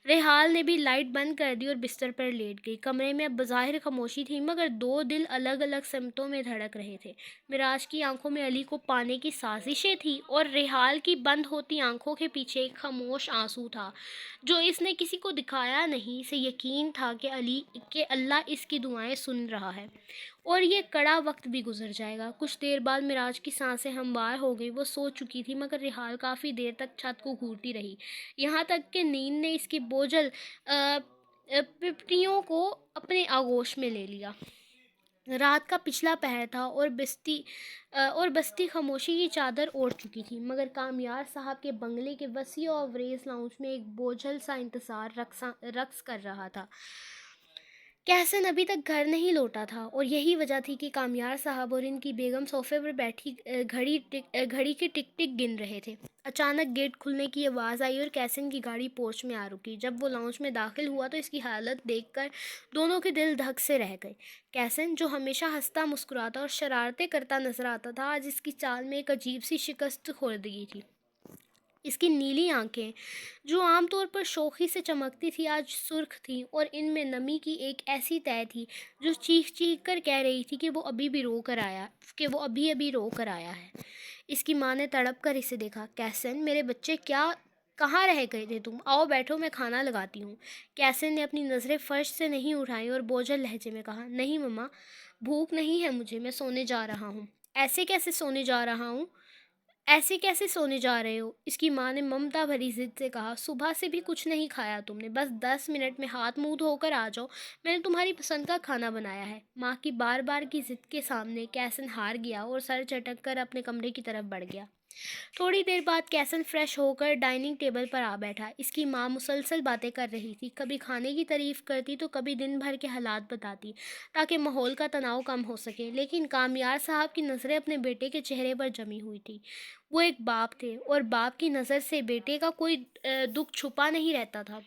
ریحال نے بھی لائٹ بند کر دی اور بستر پر لیٹ گئی۔ کمرے میں اب بظاہر خاموشی تھی، مگر دو دل الگ الگ سمتوں میں دھڑک رہے تھے۔ معراج کی آنکھوں میں علی کو پانے کی سازشیں تھیں، اور ریحال کی بند ہوتی آنکھوں کے پیچھے ایک خاموش آنسو تھا جو اس نے کسی کو دکھایا نہیں۔ اسے یقین تھا کہ اللہ اس کی دعائیں سن رہا ہے، اور یہ کڑا وقت بھی گزر جائے گا۔ کچھ دیر بعد معراج کی سانسیں ہموار ہو گئی۔ وہ سو چکی تھی، مگر ریحال کافی دیر تک چھت کو گھورتی رہی، یہاں تک کہ نیند نے اس کی بوجھل پپڑیوں کو اپنے آغوش میں لے لیا۔ رات کا پچھلا پہر تھا اور بستی خاموشی کی چادر اوڑھ چکی تھی، مگر کامیار صاحب کے بنگلے کے وسیع و عریض لاؤنج میں ایک بوجھل سا انتظار رقص کر رہا تھا۔ کہسن ابھی تک گھر نہیں لوٹا تھا، اور یہی وجہ تھی کہ کامیار صاحب اور ان کی بیگم صوفے پر بیٹھی گھڑی کی ٹک ٹک گن رہے تھے۔ اچانک گیٹ کھلنے کی آواز آئی اور کہسن کی گاڑی پورچ میں آ رکی۔ جب وہ لاؤنج میں داخل ہوا تو اس کی حالت دیکھ کر دونوں کے دل دھک سے رہ گئے۔ کہسن، جو ہمیشہ ہنستا مسکراتا اور شرارتیں کرتا نظر آتا تھا، آج اس کی چال میں ایک عجیب سی شکست خوردگی تھی۔ اس کی نیلی آنکھیں، جو عام طور پر شوخی سے چمکتی تھی، آج سرخ تھیں، اور ان میں نمی کی ایک ایسی تہ تھی جو چیخ چیخ کر کہہ رہی تھی کہ وہ ابھی ابھی رو کر آیا ہے۔ اس کی ماں نے تڑپ کر اسے دیکھا۔ کیسن، میرے بچے، کہاں رہ گئے تھے تم؟ آؤ بیٹھو، میں کھانا لگاتی ہوں۔ کیسن نے اپنی نظریں فرش سے نہیں اٹھائیں اور بوجھل لہجے میں کہا، نہیں مما، بھوک نہیں ہے مجھے، میں سونے جا رہا ہوں۔ ایسے کیسے سونے جا رہا ہوں؟ ایسے کیسے سونے جا رہے ہو؟ اس کی ماں نے ممتا بھری ضد سے کہا، صبح سے بھی کچھ نہیں کھایا تم نے، بس 10 منٹ میں ہاتھ منہ دھو کر آ جاؤ، میں نے تمہاری پسند کا کھانا بنایا ہے۔ ماں کی بار بار کی ضد کے سامنے کیسن ہار گیا اور سر چٹک کر اپنے کمرے کی طرف بڑھ گیا۔ تھوڑی دیر بعد کیسن فریش ہو کر ڈائننگ ٹیبل پر آ بیٹھا۔ اس کی ماں مسلسل باتیں کر رہی تھی، کبھی کھانے کی تعریف کرتی تو کبھی دن بھر کے حالات بتاتی تاکہ ماحول کا تناؤ کم ہو سکے، لیکن کامیار صاحب کی نظریں اپنے بیٹے کے چہرے پر جمی ہوئی تھی۔ وہ ایک باپ تھے اور باپ کی نظر سے بیٹے کا کوئی دکھ چھپا نہیں رہتا تھا۔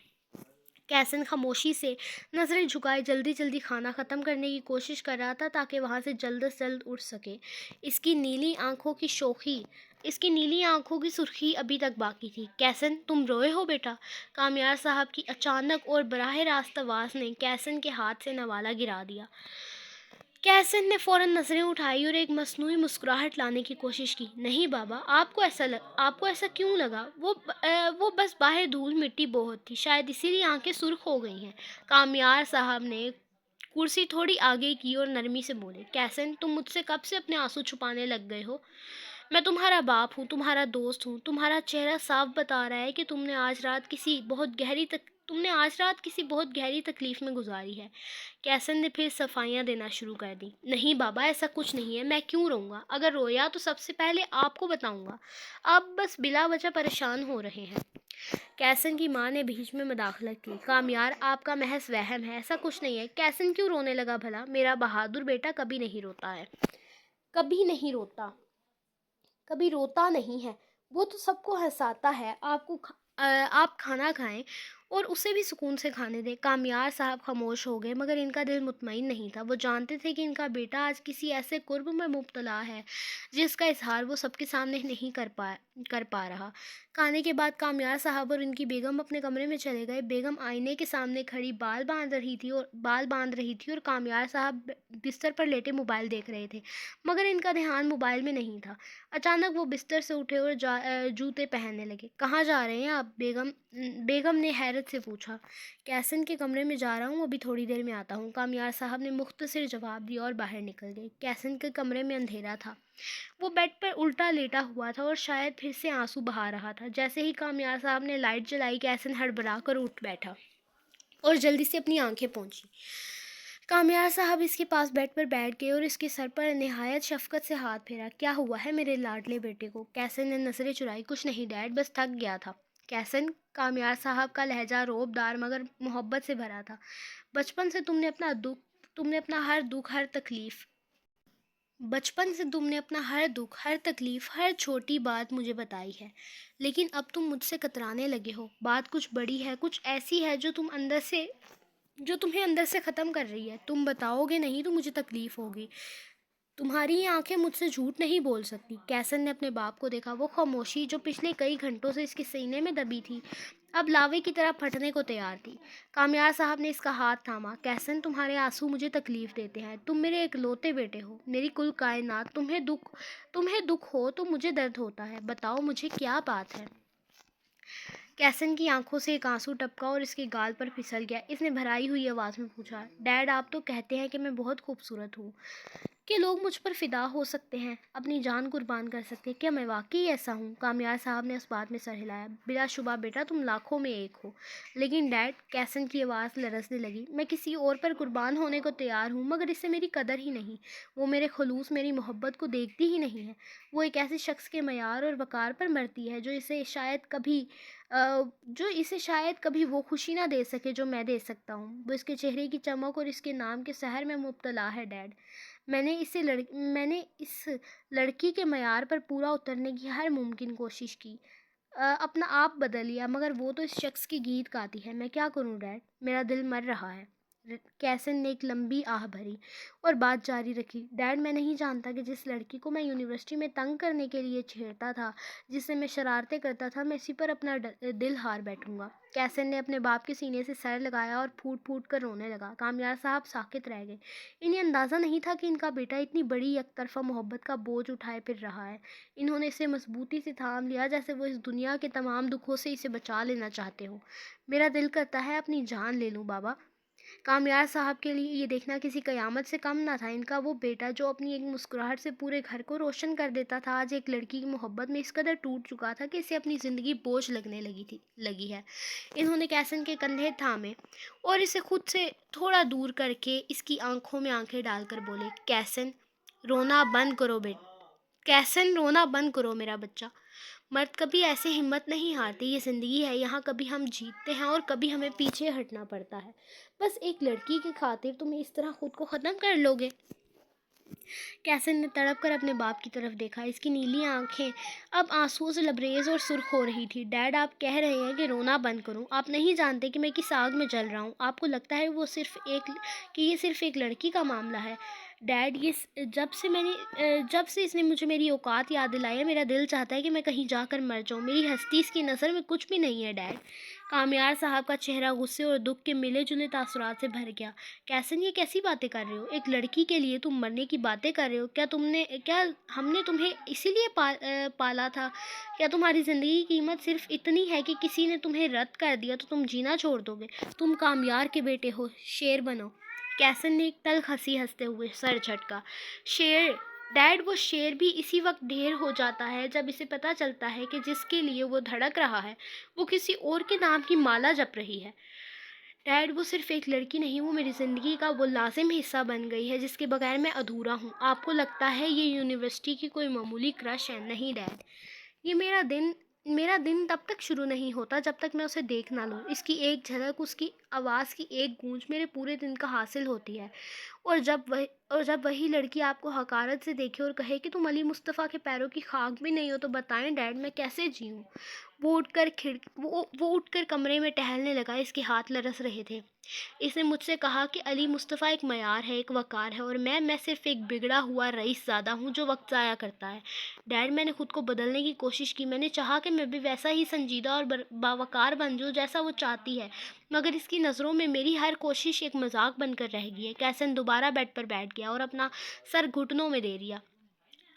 کیسن خاموشی سے نظریں جھکائے جلدی جلدی کھانا ختم کرنے کی کوشش کر رہا تھا تاکہ وہاں سے جلد از جلد اٹھ سکے۔ اس کی نیلی آنکھوں کی سرخی ابھی تک باقی تھی۔ کیسن، تم روئے ہو بیٹا؟ کامیار صاحب کی اچانک اور براہ راست آواز نے کیسن کے ہاتھ سے نوالا گرا دیا۔ کیسن نے فوراً نظریں اٹھائی اور ایک مصنوعی مسکراہٹ لانے کی کوشش کی۔ نہیں بابا، آپ کو ایسا کیوں لگا؟ وہ بس باہر دھول مٹی بہت تھی، شاید اسی لیے آنکھیں سرخ ہو گئی ہیں۔ کامیار صاحب نے کرسی تھوڑی آگے کی اور نرمی سے بولے، کیسن، تم مجھ سے کب سے اپنے آنسو چھپانے لگ گئے ہو؟ میں تمہارا باپ ہوں، تمہارا دوست ہوں، تمہارا چہرہ صاف بتا رہا ہے کہ تم نے آج رات کسی بہت گہری تکلیف میں گزاری ہے۔ کیسن نے پھر صفائیاں دینا شروع کر دی۔ نہیں بابا، ایسا کچھ نہیں ہے، میں کیوں رہوں گا؟ اگر رویا تو سب سے پہلے آپ کو بتاؤں گا، آپ بس بلا وجہ پریشان ہو رہے ہیں۔ کیسن کی ماں نے بیچ میں مداخلت کی، کامیار، آپ کا محض وہم ہے، ایسا کچھ نہیں ہے۔ کیسن کیوں رونے لگا بھلا؟ میرا بہادر بیٹا کبھی نہیں روتا ہے، کبھی روتا نہیں ہے، وہ تو سب کو ہنساتا ہے۔ آپ کھانا کھائیں اور اسے بھی سکون سے کھانے دیں۔ کامیار صاحب خاموش ہو گئے، مگر ان کا دل مطمئن نہیں تھا۔ وہ جانتے تھے کہ ان کا بیٹا آج کسی ایسے کرب میں مبتلا ہے جس کا اظہار وہ سب کے سامنے نہیں کر پا رہا۔ کھانے کے بعد کامیار صاحب اور ان کی بیگم اپنے کمرے میں چلے گئے۔ بیگم آئینے کے سامنے کھڑی بال باندھ رہی تھی اور کامیار صاحب بستر پر لیٹے موبائل دیکھ رہے تھے، مگر ان کا دھیان موبائل میں نہیں تھا۔ اچانک وہ بستر سے اٹھے اور جوتے پہننے لگے۔ کہاں جا رہے ہیں آپ؟ بیگم نے حیرت سے پوچھا۔ کیسن کے کمرے میں جا رہا ہوں، ابھی تھوڑی دیر میں آتا ہوں، کامیار صاحب نے مختصر جواب دیا اور باہر نکل گئے۔ کیسن کے کمرے میں اندھیرا تھا، وہ بیڈ پر الٹا لیٹا ہوا تھا اور شاید پھر سے آنسو بہا رہا تھا۔ جیسے ہی کامیار صاحب نے لائٹ جلائی، کیسن ہڑبڑا کر اٹھ بیٹھا اور جلدی سے اپنی آنکھیں پونچھی۔ کامیار صاحب اس کے پاس بیڈ پر بیٹھ گئے اور اس کے سر پر نہایت شفقت سے ہاتھ پھیرا۔ کیا ہوا ہے میرے لاڈلے بیٹے کو؟ کیسن نے نظریں چرائی۔ کچھ نہیں ڈیڈ، بس تھک گیا تھا۔ کیسن، کامیار صاحب کا لہجہ رعب دار مگر محبت سے بھرا تھا، بچپن سے تم نے اپنا ہر دکھ، ہر تکلیف، ہر چھوٹی بات مجھے بتائی ہے، لیکن اب تم مجھ سے کترانے لگے ہو۔ بات کچھ بڑی ہے، کچھ ایسی ہے جو تمہیں اندر سے ختم کر رہی ہے۔ تم بتاؤ گے نہیں تو مجھے تکلیف ہوگی۔ تمہاری یہ آنکھیں مجھ سے جھوٹ نہیں بول سکتی۔ کیسن نے اپنے باپ کو دیکھا۔ وہ خاموشی جو پچھلے کئی گھنٹوں سے اس کے سینے میں دبی تھی، اب لاوے کی طرح پھٹنے کو تیار تھی۔ کامیار صاحب نے اس کا ہاتھ تھاما۔ کیسن، تمہارے آنسو مجھے تکلیف دیتے ہیں، تم میرے اکلوتے بیٹے ہو، میری کل کائنات۔ تمہیں دکھ ہو تو مجھے درد ہوتا ہے، بتاؤ مجھے کیا بات ہے؟ کیسن کی آنکھوں سے ایک آنسو ٹپکا اور اس کے گال پر پھسل گیا۔ اس نے بھرائی ہوئی آواز میں پوچھا، ڈیڈ، آپ تو کہتے ہیں کہ میں بہت خوبصورت ہوں، کہ لوگ مجھ پر فدا ہو سکتے ہیں، اپنی جان قربان کر سکتے ہیں، کیا میں واقعی ایسا ہوں؟ کامیار صاحب نے اس بات میں سر ہلایا۔ بلا شبہ بیٹا، تم لاکھوں میں ایک ہو، لیکن ڈیڈ، کیسن کی آواز لرزنے لگی، میں کسی اور پر قربان ہونے کو تیار ہوں، مگر اسے میری قدر ہی نہیں، وہ میرے خلوص، میری محبت کو دیکھتی ہی نہیں ہے۔ وہ ایک ایسے شخص کے معیار اور وقار پر مرتی ہے جو اسے شاید کبھی وہ خوشی نہ دے سکے جو میں دے سکتا ہوں۔ وہ اس کے چہرے کی چمک اور اس کے نام کے سحر میں مبتلا ہے ڈیڈ۔ میں نے اس لڑکی کے معیار پر پورا اترنے کی ہر ممکن کوشش کی، اپنا آپ بدل لیا، مگر وہ تو اس شخص کی گیت گاتی ہے۔ میں کیا کروں ڈیڈ؟ میرا دل مر رہا ہے۔ کیسن نے ایک لمبی آہ بھری اور بات جاری رکھی۔ ڈیڈ، میں نہیں جانتا کہ جس لڑکی کو میں یونیورسٹی میں تنگ کرنے کے لیے چھیڑتا تھا، جس سے میں شرارتیں کرتا تھا، میں اسی پر اپنا دل ہار بیٹھوں گا۔ کیسن نے اپنے باپ کے سینے سے سر لگایا اور پھوٹ پھوٹ کر رونے لگا۔ کامیار صاحب ساکت رہ گئے۔ انہیں اندازہ نہیں تھا کہ ان کا بیٹا اتنی بڑی یک طرفہ محبت کا بوجھ اٹھائے پھر رہا ہے۔ انہوں نے اسے مضبوطی سے تھام لیا، جیسے وہ اس دنیا کے تمام دکھوں سے اسے بچا لینا چاہتے ہوں۔ میرا دل کرتا ہے اپنی جان لے لوں بابا۔ کامیار صاحب کے لیے یہ دیکھنا کسی قیامت سے کم نہ تھا۔ ان کا وہ بیٹا جو اپنی ایک مسکراہٹ سے پورے گھر کو روشن کر دیتا تھا، آج ایک لڑکی کی محبت میں اس قدر ٹوٹ چکا تھا کہ اسے اپنی زندگی بوجھ لگنے لگی ہے۔ انہوں نے کیسن کے کندھے تھامے اور اسے خود سے تھوڑا دور کر کے اس کی آنکھوں میں آنکھیں ڈال کر بولے، کیسن، رونا بند کرو کیسن، رونا بند کرو میرا بچہ۔ مرد کبھی ایسے ہمت نہیں ہارتے، یہ زندگی ہے، یہاں کبھی ہم جیتتے ہیں اور کبھی ہمیں پیچھے ہٹنا پڑتا ہے۔ بس ایک لڑکی کی خاطر تم اس طرح خود کو ختم کر لو گے؟ کیسن نے تڑپ کر اپنے باپ کی طرف دیکھا۔ اس کی نیلی آنکھیں اب آنسوؤں سے لبریز اور سرخ ہو رہی تھی۔ ڈیڈ، آپ کہہ رہے ہیں کہ رونا بند کروں؟ آپ نہیں جانتے کہ میں کس آگ میں جل رہا ہوں۔ آپ کو لگتا ہے یہ صرف ایک لڑکی کا معاملہ ہے؟ ڈیڈ، جب سے اس نے مجھے میری اوقات یاد دلائی ہے، میرا دل چاہتا ہے کہ میں کہیں جا کر مر جاؤں۔ میری ہستی اس کی نظر میں کچھ بھی نہیں ہے ڈیڈ۔ کامیار صاحب کا چہرہ غصے اور دکھ کے ملے جلے تاثرات سے بھر گیا۔ کیسن، یہ کیسی باتیں کر رہے ہو؟ ایک لڑکی کے لیے تم مرنے کی باتیں کر رہے ہو؟ کیا ہم نے تمہیں اسی لیے پالا تھا؟ کیا تمہاری زندگی کی قیمت صرف اتنی ہے کہ کسی نے تمہیں رد کر دیا تو تم جینا چھوڑ دو گے؟ تم کامیار کے بیٹے ہو، شیر بنو۔ کیسن نے ایک تلخ ہنسی ہنستے ہوئے سر جھٹکا۔ شیر؟ ڈیڈ، وہ شیر بھی اسی وقت ڈھیر ہو جاتا ہے جب اسے پتہ چلتا ہے کہ جس کے لیے وہ دھڑک رہا ہے وہ کسی اور کے نام کی مالا جپ رہی ہے۔ ڈیڈ، وہ صرف ایک لڑکی نہیں، وہ میری زندگی کا وہ لازم حصہ بن گئی ہے جس کے بغیر میں ادھورا ہوں۔ آپ کو لگتا ہے یہ یونیورسٹی کی کوئی معمولی کرش ہے؟ نہیں ڈیڈ، یہ میرا دن تب تک شروع نہیں ہوتا جب تک میں اسے دیکھ نہ لوں۔ اس کی ایک جھلک، اس کی آواز کی ایک گونج میرے پورے دن کا حاصل ہوتی ہے۔ اور جب وہی لڑکی آپ کو حقارت سے دیکھے اور کہے کہ تم علی مصطفیٰ کے پیروں کی خاک بھی نہیں ہو، تو بتائیں ڈیڈ، میں کیسے جیوں؟ وہ اٹھ کر کمرے میں ٹہلنے لگا۔ اس کے ہاتھ لرز رہے تھے۔ اس نے مجھ سے کہا کہ علی مصطفیٰ ایک معیار ہے، ایک وقار ہے، اور میں صرف ایک بگڑا ہوا رئیس زادہ ہوں جو وقت ضائع کرتا ہے۔ ڈیڈ، میں نے خود کو بدلنے کی کوشش کی، میں نے چاہا کہ میں بھی ویسا ہی سنجیدہ اور باوقار بن جاؤں جیسا وہ چاہتی ہے، مگر اس کی نظروں میں میری ہر کوشش ایک مذاق بن کر رہ گئی ہے۔ کیسن دوبارہ بیڈ پر بیٹھ گیا اور اپنا سر گھٹنوں میں دے لیا۔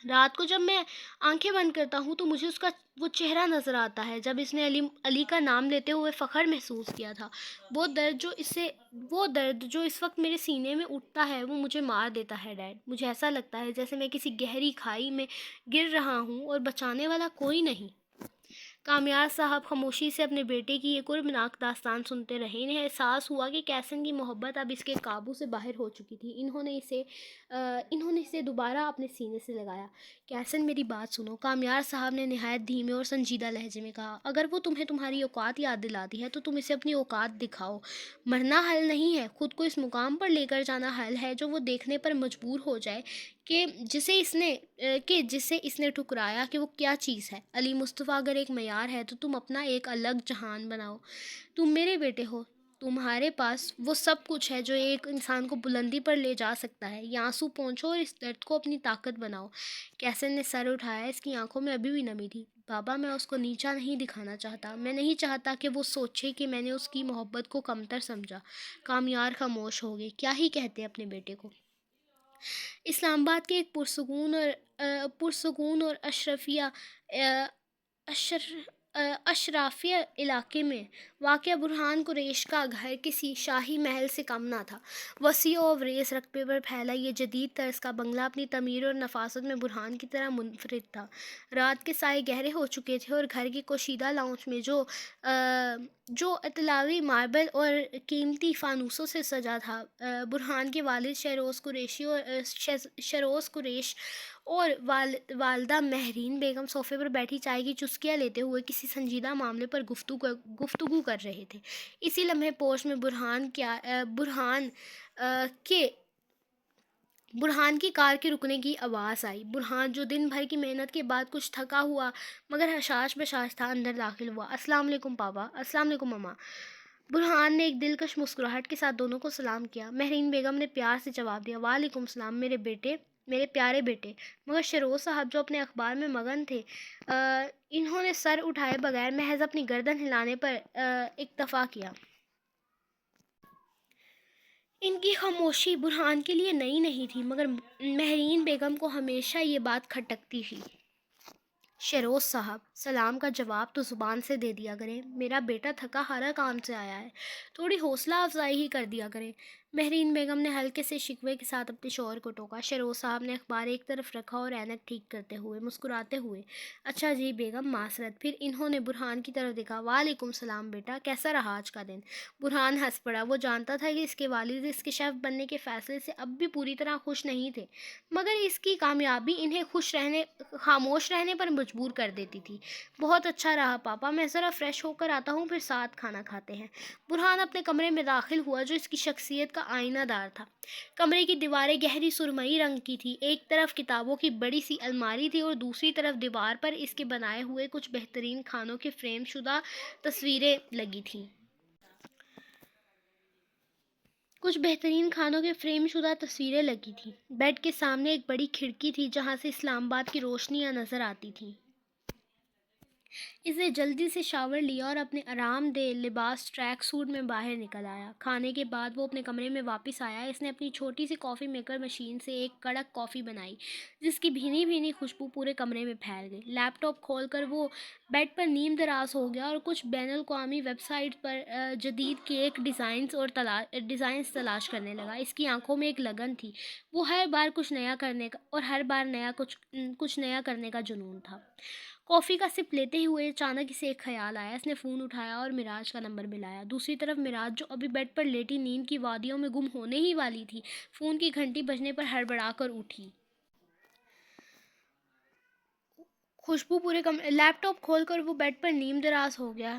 رات کو جب میں آنکھیں بند کرتا ہوں تو مجھے اس کا وہ چہرہ نظر آتا ہے جب اس نے علی کا نام لیتے ہوئے فخر محسوس کیا تھا۔ وہ درد جو اس وقت میرے سینے میں اٹھتا ہے وہ مجھے مار دیتا ہے ڈیڈ۔ مجھے ایسا لگتا ہے جیسے میں کسی گہری کھائی میں گر رہا ہوں اور بچانے والا کوئی نہیں۔ کامیار صاحب خاموشی سے اپنے بیٹے کی یہ کربناک داستان سنتے رہے۔ انہیں احساس ہوا کہ کیسن کی محبت اب اس کے قابو سے باہر ہو چکی تھی۔ انہوں نے اسے دوبارہ اپنے سینے سے لگایا۔ کیسن، میری بات سنو، کامیار صاحب نے نہایت دھیمے اور سنجیدہ لہجے میں کہا۔ اگر وہ تمہیں تمہاری اوقات یاد دلاتی ہے تو تم اسے اپنی اوقات دکھاؤ۔ مرنا حل نہیں ہے، خود کو اس مقام پر لے کر جانا حل ہے جو وہ دیکھنے پر مجبور ہو جائے کہ جسے اس نے ٹھکرایا کہ وہ کیا چیز ہے۔ علی مصطفیٰ اگر ایک معیار ہے تو تم اپنا ایک الگ جہان بناؤ۔ تم میرے بیٹے ہو، تمہارے پاس وہ سب کچھ ہے جو ایک انسان کو بلندی پر لے جا سکتا ہے۔ یہ آنسو پونچھو اور اس درد کو اپنی طاقت بناؤ۔ کیسن نے سر اٹھایا۔ اس کی آنکھوں میں ابھی بھی نمی تھی۔ بابا، میں اس کو نیچا نہیں دکھانا چاہتا، میں نہیں چاہتا کہ وہ سوچے کہ میں نے اس کی محبت کو کمتر سمجھا۔ کامیار خاموش ہو گئے۔ کیا ہی کہتے اپنے بیٹے کو؟ اسلام آباد کے ایک پرسکون اور اشرافیہ علاقے میں واقع برہان قریش کا گھر کسی شاہی محل سے کم نہ تھا۔ وسیع و عریض رقبے پر پھیلا یہ جدید طرز کا بنگلہ اپنی تعمیر اور نفاست میں برہان کی طرح منفرد تھا۔ رات کے سائے گہرے ہو چکے تھے اور گھر کے پوشیدہ لاؤنج میں جو اطالوی ماربل اور قیمتی فانوسوں سے سجا تھا، برہان کے والد شیروز قریش اور والدہ مہرین بیگم صوفے پر بیٹھی چائے کی چسکیاں لیتے ہوئے کسی سنجیدہ معاملے پر گفتگو کر رہے تھے۔ اسی لمحے پوش میں برہان کی کار کے رکنے کی آواز آئی۔ برہان، جو دن بھر کی محنت کے بعد کچھ تھکا ہوا مگر حشاش بشاش تھا، اندر داخل ہوا۔ السلام علیکم پاپا۔ السلام علیکم ماما۔ برہان نے ایک دلکش مسکراہٹ کے ساتھ دونوں کو سلام کیا۔ مہرین بیگم نے پیار سے جواب دیا، وعلیکم السلام میرے پیارے بیٹے۔ مگر شروع صاحب جو اپنے اخبار میں مگن تھے، انہوں نے سر اٹھائے بغیر محض اپنی گردن ہلانے پر اکتفا کیا۔ ان کی خاموشی برہان کے لیے نئی نہیں تھی، مگر مہرین بیگم کو ہمیشہ یہ بات کھٹکتی تھی۔ شیروز صاحب، سلام کا جواب تو زبان سے دے دیا کریں، میرا بیٹا تھکا ہارا کام سے آیا ہے، تھوڑی حوصلہ افزائی ہی کر دیا کریں۔ مہرین بیگم نے ہلکے سے شکوے کے ساتھ اپنے شوہر کو ٹوکا۔ شیروز صاحب نے اخبار ایک طرف رکھا اور اینک ٹھیک کرتے ہوئے مسکراتے ہوئے، اچھا جی بیگم معذرت۔ پھر انہوں نے برہان کی طرف دیکھا، وعلیکم السلام بیٹا، کیسا رہا آج کا دن؟ برہان ہنس پڑا۔ وہ جانتا تھا کہ اس کے والد اس کے شیف بننے کے فیصلے سے اب بھی پوری طرح خوش نہیں تھے، مگر اس کی کامیابی انہیں خاموش رہنے پر مجبور کر دیتی تھی۔ بہت اچھا رہا پاپا، میں ذرا فریش ہو کر آتا ہوں، پھر ساتھ کھانا کھاتے ہیں۔ برہان اپنے کمرے میں داخل ہوا جو اس کی شخصیت کا آئینہ دار تھا۔ کمرے کی دیواریں گہری سرمئی رنگ کی تھی، ایک طرف کتابوں کی بڑی سی الماری تھی اور دوسری طرف دیوار پر اس کے بنائے ہوئے کچھ بہترین کھانوں کی فریم شدہ تصویریں لگی تھیں۔ بیڈ کے سامنے ایک بڑی کھڑکی تھی جہاں سے اسلام آباد کی روشنیاں نظر آتی تھیں۔ اس نے جلدی سے شاور لیا اور اپنے آرام دہ لباس ٹریک سوٹ میں باہر نکل آیا۔ کھانے کے بعد وہ اپنے کمرے میں واپس آیا۔ اس نے اپنی چھوٹی سی کافی میکر مشین سے ایک کڑک کافی بنائی جس کی بھینی بھینی خوشبو پورے کمرے میں پھیل گئی۔ لیپ ٹاپ کھول کر وہ بیڈ پر نیم دراز ہو گیا اور کچھ بین الاقوامی ویب سائٹ پر جدید کیک ڈیزائنز تلاش کرنے لگا۔ اس کی آنکھوں میں ایک لگن تھی، وہ ہر بار کچھ نیا کرنے کا جنون تھا۔ کافی کا سپ لیتے ہوئے اچانک اسے ایک خیال آیا۔ اس نے فون اٹھایا اور مراج کا نمبر ملایا۔ دوسری طرف مراج، جو ابھی بیڈ پر لیٹی نیند کی وادیوں میں گم ہونے ہی والی تھی، فون کی گھنٹی بجنے پر ہڑبڑا کر اٹھی۔ لیپ ٹاپ کھول کر وہ بیڈ پر نیم دراز ہو گیا۔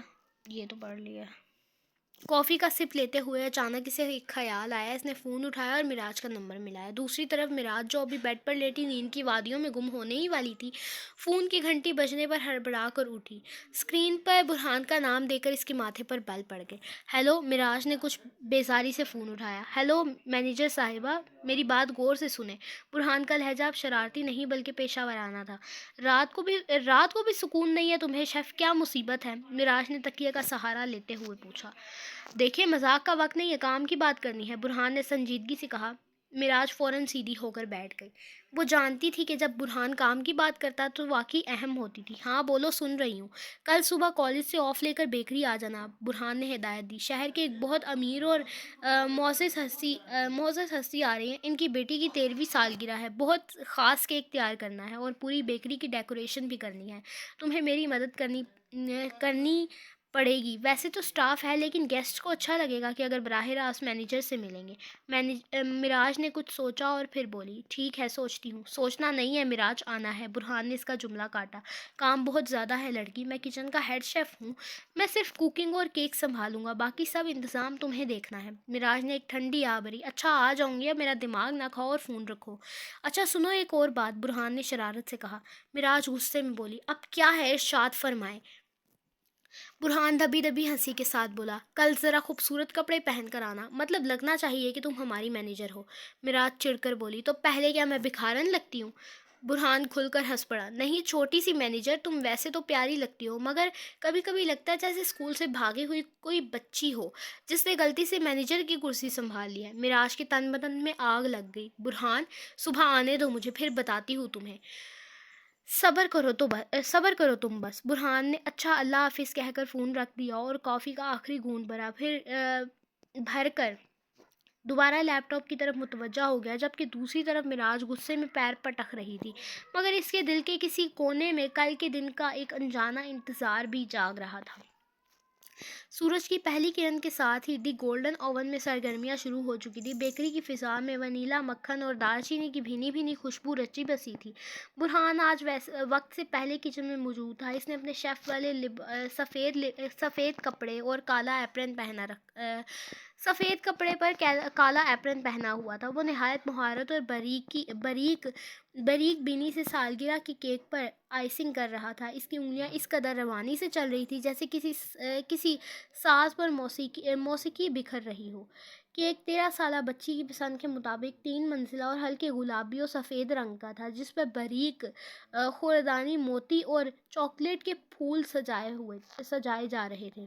کافی کا سپ لیتے ہوئے اچانک اسے ایک خیال آیا۔ اس نے فون اٹھایا اور مراج کا نمبر ملایا۔ دوسری طرف مراج، جو ابھی بیڈ پر لیٹی نیند کی وادیوں میں گم ہونے ہی والی تھی، فون کی گھنٹی بجنے پر ہڑبڑا کر اٹھی۔ اسکرین پر برہان کا نام دیکھ کر اس کے ماتھے پر بل پڑ گئے۔ ہیلو، مراج نے کچھ بیزاری سے فون اٹھایا۔ ہیلو مینیجر صاحبہ، میری بات غور سے سنیں۔ برہان کا لہجہ اب شرارتی نہیں بلکہ پیشہ ورانہ تھا۔ رات کو بھی سکون نہیں ہے تمہیں شیف، کیا مصیبت ہے؟ مراج نے تکیے کا سہارا لیتے ہوئے پوچھا۔ دیکھیں، مذاق کا وقت نہیں ہے، کام کی بات کرنی ہے، برہان نے سنجیدگی سے کہا۔ مراج فوراً سیدھی ہو کر بیٹھ گئی۔ وہ جانتی تھی کہ جب برہان کام کی بات کرتا تو واقعی اہم ہوتی تھی۔ ہاں بولو، سن رہی ہوں۔ کل صبح کالج سے آف لے کر بیکری آ جانا، برہان نے ہدایت دی۔ شہر کے ایک بہت امیر اور معزز ہستی آ رہی ہیں، ان کی بیٹی کی 13ویں سالگرہ ہے، بہت خاص کیک تیار کرنا ہے اور پوری بیکری کی ڈیکوریشن بھی کرنی ہے۔ تمہیں میری مدد کرنی پڑے گی۔ ویسے تو سٹاف ہے، لیکن گیسٹ کو اچھا لگے گا کہ اگر براہ راست مینیجر سے ملیں گے۔ مراج نے کچھ سوچا اور پھر بولی، ٹھیک ہے، سوچتی ہوں۔ سوچنا نہیں ہے مراج، آنا ہے، برہان نے اس کا جملہ کاٹا۔ کام بہت زیادہ ہے لڑکی، میں کچن کا ہیڈ شیف ہوں، میں صرف کوکنگ اور کیک سنبھالوں گا، باقی سب انتظام تمہیں دیکھنا ہے۔ مراج نے ایک ٹھنڈی آہ بھری، اچھا آ جاؤں گی، اب میرا دماغ نہ کھاؤ اور فون رکھو۔ اچھا سنو، ایک اور بات، برہان نے شرارت سے کہا۔ مراج غصے میں بولی، اب کیا ہے، ارشاد فرمائیں۔ برہان دبی دبی ہنسی کے ساتھ بولا، کل ذرا خوبصورت کپڑے پہن کر آنا، مطلب لگنا چاہیے کہ تم ہماری مینیجر ہو۔ مراج چڑھ کر بولی، تو پہلے کیا میں بکھارن لگتی ہوں؟ برہان کھل کر ہنس پڑا، نہیں چھوٹی سی مینیجر، تم ویسے تو پیاری لگتی ہو، مگر کبھی کبھی لگتا ہے جیسے اسکول سے بھاگی ہوئی کوئی بچی ہو جس نے غلطی سے مینیجر کی کرسی سنبھال لی ہے۔ مراج کے تن بدن میں آگ لگ گئی۔ برہان، صبح آنے دو مجھے، پھر بتاتی ہوں تمہیں۔ صبر کرو تم بس۔ برہان نے اچھا اللہ حافظ کہہ کر فون رکھ دیا اور کافی کا آخری گھونٹ بھر کر دوبارہ لیپ ٹاپ کی طرف متوجہ ہو گیا، جبکہ دوسری طرف مراج غصے میں پیر پٹک رہی تھی، مگر اس کے دل کے کسی کونے میں کل کے دن کا ایک انجانا انتظار بھی جاگ رہا تھا۔ سورج کی پہلی کرن کے ساتھ ہی دی گولڈن اوون میں سرگرمیاں شروع ہو چکی تھی۔ بیکری کی فضا میں ونیلا، مکھن اور دال چینی کی بھینی بھینی خوشبو رچی بسی تھی۔ برہان آج وقت سے پہلے کچن میں موجود تھا۔ اس نے اپنے شیف والے سفید کپڑے اور کالا ایپرن سفید کپڑے پر کالا ایپرن پہنا ہوا تھا. وہ نہایت مہارت اور باریک بینی سے سالگرہ کے کیک پر آئسنگ کر رہا تھا. اس کی انگلیاں اس قدر روانی سے چل رہی تھی جیسے کسی ساز پر موسیقی بکھر رہی ہو. کیک 13 سالہ بچی کی پسند کے مطابق 3 منزلہ اور ہلکے گلابی اور سفید رنگ کا تھا، جس پر باریک خوردانی موتی اور چاکلیٹ کے پھول سجائے جا رہے تھے.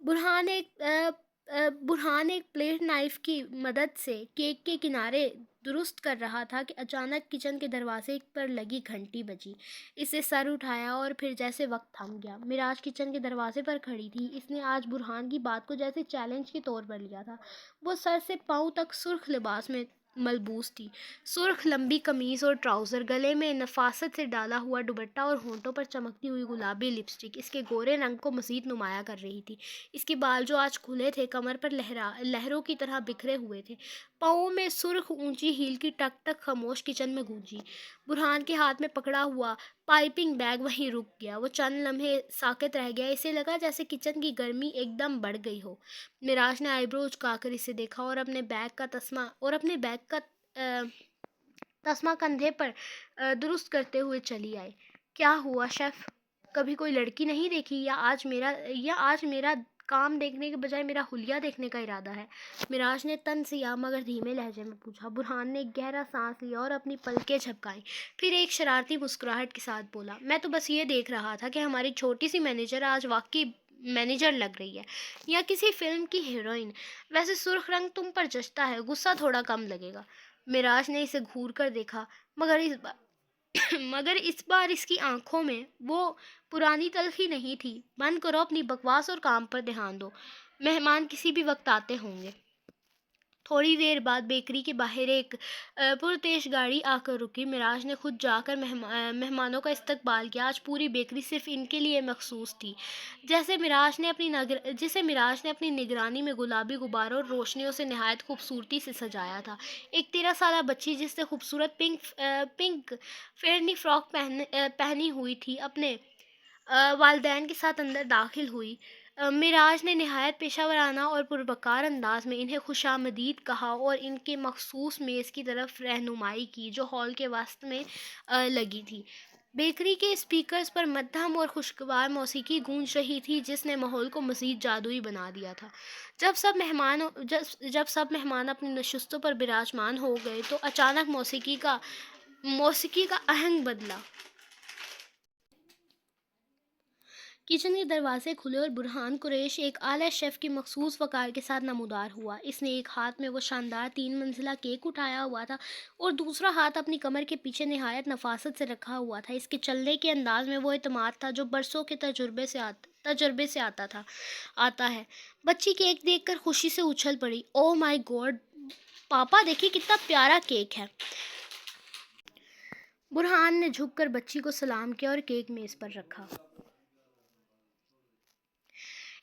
برہان ایک پلیٹ نائف کی مدد سے کیک کے کنارے درست کر رہا تھا کہ اچانک کچن کے دروازے پر لگی گھنٹی بجی. اس نے سر اٹھایا اور پھر جیسے وقت تھم گیا. معراج کچن کے دروازے پر کھڑی تھی. اس نے آج برہان کی بات کو جیسے چیلنج کے طور پر لیا تھا. وہ سر سے پاؤں تک سرخ لباس میں ملبوس تھی، سرخ لمبی قمیض اور ٹراؤزر، گلے میں نفاست سے ڈالا ہوا دوپٹہ اور ہونٹوں پر چمکتی ہوئی گلابی لپسٹک اس کے گورے رنگ کو مزید نمایاں کر رہی تھی. اس کے بال جو آج کھلے تھے کمر پر لہروں کی طرح بکھرے ہوئے تھے. پاؤں میں سرخ اونچی ہیل کی ٹک ٹک خاموش کچن میں گونجی. برہان کے ہاتھ میں پکڑا ہوا پائپنگ بیگ وہیں رک گیا. وہ چند لمحے ساکت رہ گیا. اسے لگا جیسے کچن کی گرمی ایک دم بڑھ گئی ہو. معراج نے آئی برو اچکا کر اسے دیکھا اور اپنے بیگ کا تسمہ کندھے پر درست کرتے ہوئے چلی آئی. کیا ہوا شیف؟ کبھی کوئی لڑکی نہیں دیکھی یا آج میرا کام دیکھنے کے بجائے میرا حلیہ دیکھنے کا ارادہ ہے؟ معراج نے طنز مگر دھیمے لہجے میں پوچھا. برہان نے ایک گہرا سانس لیا اور اپنی پلکیں جھپکائیں. پھر ایک شرارتی مسکراہٹ کے ساتھ بولا، میں تو بس یہ دیکھ رہا تھا کہ ہماری چھوٹی سی مینیجر آج واقعی مینیجر لگ رہی ہے یا کسی فلم کی ہیروئن. ویسے سرخ رنگ تم پر جچتا ہے، غصہ تھوڑا کم لگے گا. معراج نے اسے گھور کر دیکھا مگر اس بار اس کی آنکھوں میں وہ پرانی تلخی نہیں تھی. بند کرو اپنی بکواس اور کام پر دھیان دو. مہمان کسی بھی وقت آتے ہوں گے. تھوڑی دیر بعد بیکری کے باہر ایک پرتیش گاڑی آ کر رکی. معراج نے خود جا کر مہمانوں کا استقبال کیا. آج پوری بیکری صرف ان کے لیے مخصوص تھی، جسے معراج نے اپنی نگرانی میں گلابی غباروں اور روشنیوں سے نہایت خوبصورتی سے سجایا تھا. ایک 13 سالہ بچی جس نے خوبصورت پنک فیرنی فراک پہنی ہوئی تھی اپنے والدین کے ساتھ اندر داخل ہوئی. معراج نے نہایت پیشہ ورانہ اور پروقار انداز میں انہیں خوش آمدید کہا اور ان کے مخصوص میز کی طرف رہنمائی کی جو ہال کے وسط میں لگی تھی. بیکری کے اسپیکرز پر مدھم اور خوشگوار موسیقی گونج رہی تھی جس نے ماحول کو مزید جادوئی بنا دیا تھا. جب سب مہمان اپنی نشستوں پر براجمان ہو گئے تو اچانک موسیقی کا آہنگ بدلا. کچن کے دروازے کھلے اور برہان قریش ایک اعلیٰ شیف کی مخصوص وقار کے ساتھ نمودار ہوا. اس نے ایک ہاتھ میں وہ شاندار 3 منزلہ کیک اٹھایا ہوا تھا اور دوسرا ہاتھ اپنی کمر کے پیچھے نہایت نفاست سے رکھا ہوا تھا. اس کے چلنے کے انداز میں وہ اعتماد تھا جو برسوں کے تجربے سے آتا ہے. بچی کیک دیکھ کر خوشی سے اچھل پڑی. اوہ مائی گاڈ پاپا، دیکھیے کتنا پیارا کیک ہے. برہان نے جھک کر بچی کو سلام کیا اور کیک میز پر رکھا.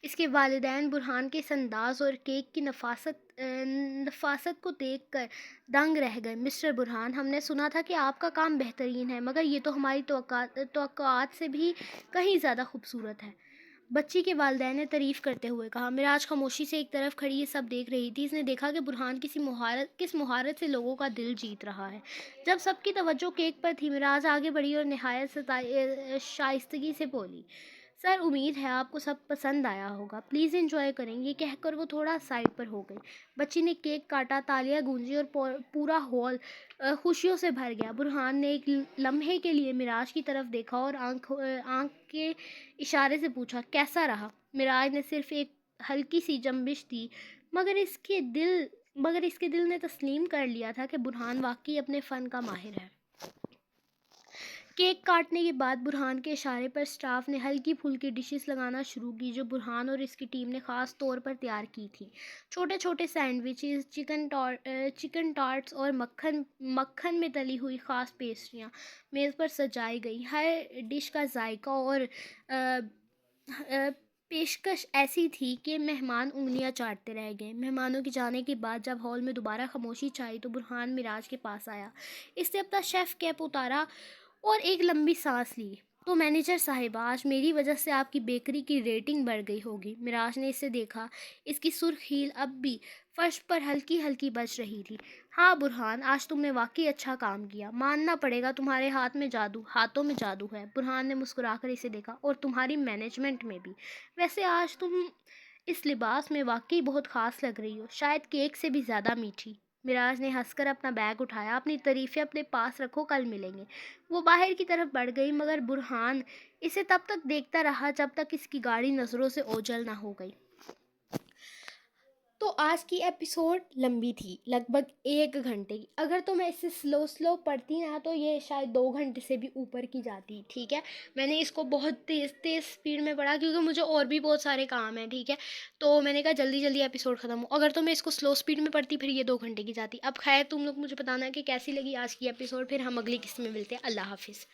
اس کے والدین برہان کے اس انداز اور کیک کی نفاست کو دیکھ کر دنگ رہ گئے. مسٹر برہان، ہم نے سنا تھا کہ آپ کا کام بہترین ہے، مگر یہ تو ہماری توقعات سے بھی کہیں زیادہ خوبصورت ہے. بچی کے والدین نے تعریف کرتے ہوئے کہا. معراج خاموشی سے ایک طرف کھڑی یہ سب دیکھ رہی تھی. اس نے دیکھا کہ برہان کس مہارت سے لوگوں کا دل جیت رہا ہے. جب سب کی توجہ کیک پر تھی، معراج آگے بڑھی اور نہایت شائستگی سے بولی، سر امید ہے آپ کو سب پسند آیا ہوگا، پلیز انجوائے کریں. یہ کہہ کر وہ تھوڑا سائڈ پر ہو گئی. بچی نے کیک کاٹا، تالیاں گونجی اور پورا ہال خوشیوں سے بھر گیا. برہان نے ایک لمحے کے لیے معراج کی طرف دیکھا اور آنکھ کے اشارے سے پوچھا، کیسا رہا؟ معراج نے صرف ایک ہلکی سی جنبش دی مگر اس کے دل نے تسلیم کر لیا تھا کہ برہان واقعی اپنے فن کا ماہر ہے. کیک کاٹنے کے بعد برہان کے اشارے پر اسٹاف نے ہلکی پھلکی ڈشز لگانا شروع کی جو برہان اور اس کی ٹیم نے خاص طور پر تیار کی تھیں. چھوٹے چھوٹے سینڈوچز، چکن ٹارٹس اور مکھن میں تلی ہوئی خاص پیسٹریاں میز پر سجائی گئیں. ہر ڈش کا ذائقہ اور پیشکش ایسی تھی کہ مہمان انگلیاں چاٹتے رہ گئے. مہمانوں کے جانے کے بعد جب ہال میں دوبارہ خاموشی چھائی تو برہان معراج کے پاس آیا. اس نے اپنا شیف کیپ اتارا اور ایک لمبی سانس لی. تو مینیجر صاحبہ آج میری وجہ سے آپ کی بیکری کی ریٹنگ بڑھ گئی ہوگی۔ مراج نے اسے دیکھا، اس کی سرخ ہیل اب بھی فرش پر ہلکی ہلکی بج رہی تھی۔ ہاں برہان، آج تم نے واقعی اچھا کام کیا، ماننا پڑے گا تمہارے ہاتھوں میں جادو ہے۔ برہان نے مسکرا کر اسے دیکھا، اور تمہاری مینجمنٹ میں بھی۔ ویسے آج تم اس لباس میں واقعی بہت خاص لگ رہی ہو، شاید کیک سے بھی زیادہ میٹھی۔ مراج نے ہنس کر اپنا بیگ اٹھایا، اپنی تعریفیں اپنے پاس رکھو، کل ملیں گے۔ وہ باہر کی طرف بڑھ گئی، مگر برہان اسے تب تک دیکھتا رہا جب تک اس کی گاڑی نظروں سے اوجھل نہ ہو گئی۔ تو آج کی ایپیسوڈ لمبی تھی، لگ بھگ 1 گھنٹے کی۔ اگر تو میں اسے سلو پڑھتی نا تو یہ شاید 2 گھنٹے سے بھی اوپر کی جاتی، ٹھیک ہے۔ میں نے اس کو بہت تیز اسپیڈ میں پڑھا کیونکہ مجھے اور بھی بہت سارے کام ہیں، ٹھیک ہے۔ تو میں نے کہا جلدی جلدی ایپیسوڈ ختم ہو۔ اگر تو میں اس کو سلو اسپیڈ میں پڑھتی پھر یہ 2 گھنٹے کی جاتی۔ اب خیر تم لوگ مجھے بتانا کہ کیسی لگی آج کی ایپیسوڈ، پھر ہم اگلی قسط میں ملتے ہیں۔ اللہ حافظ۔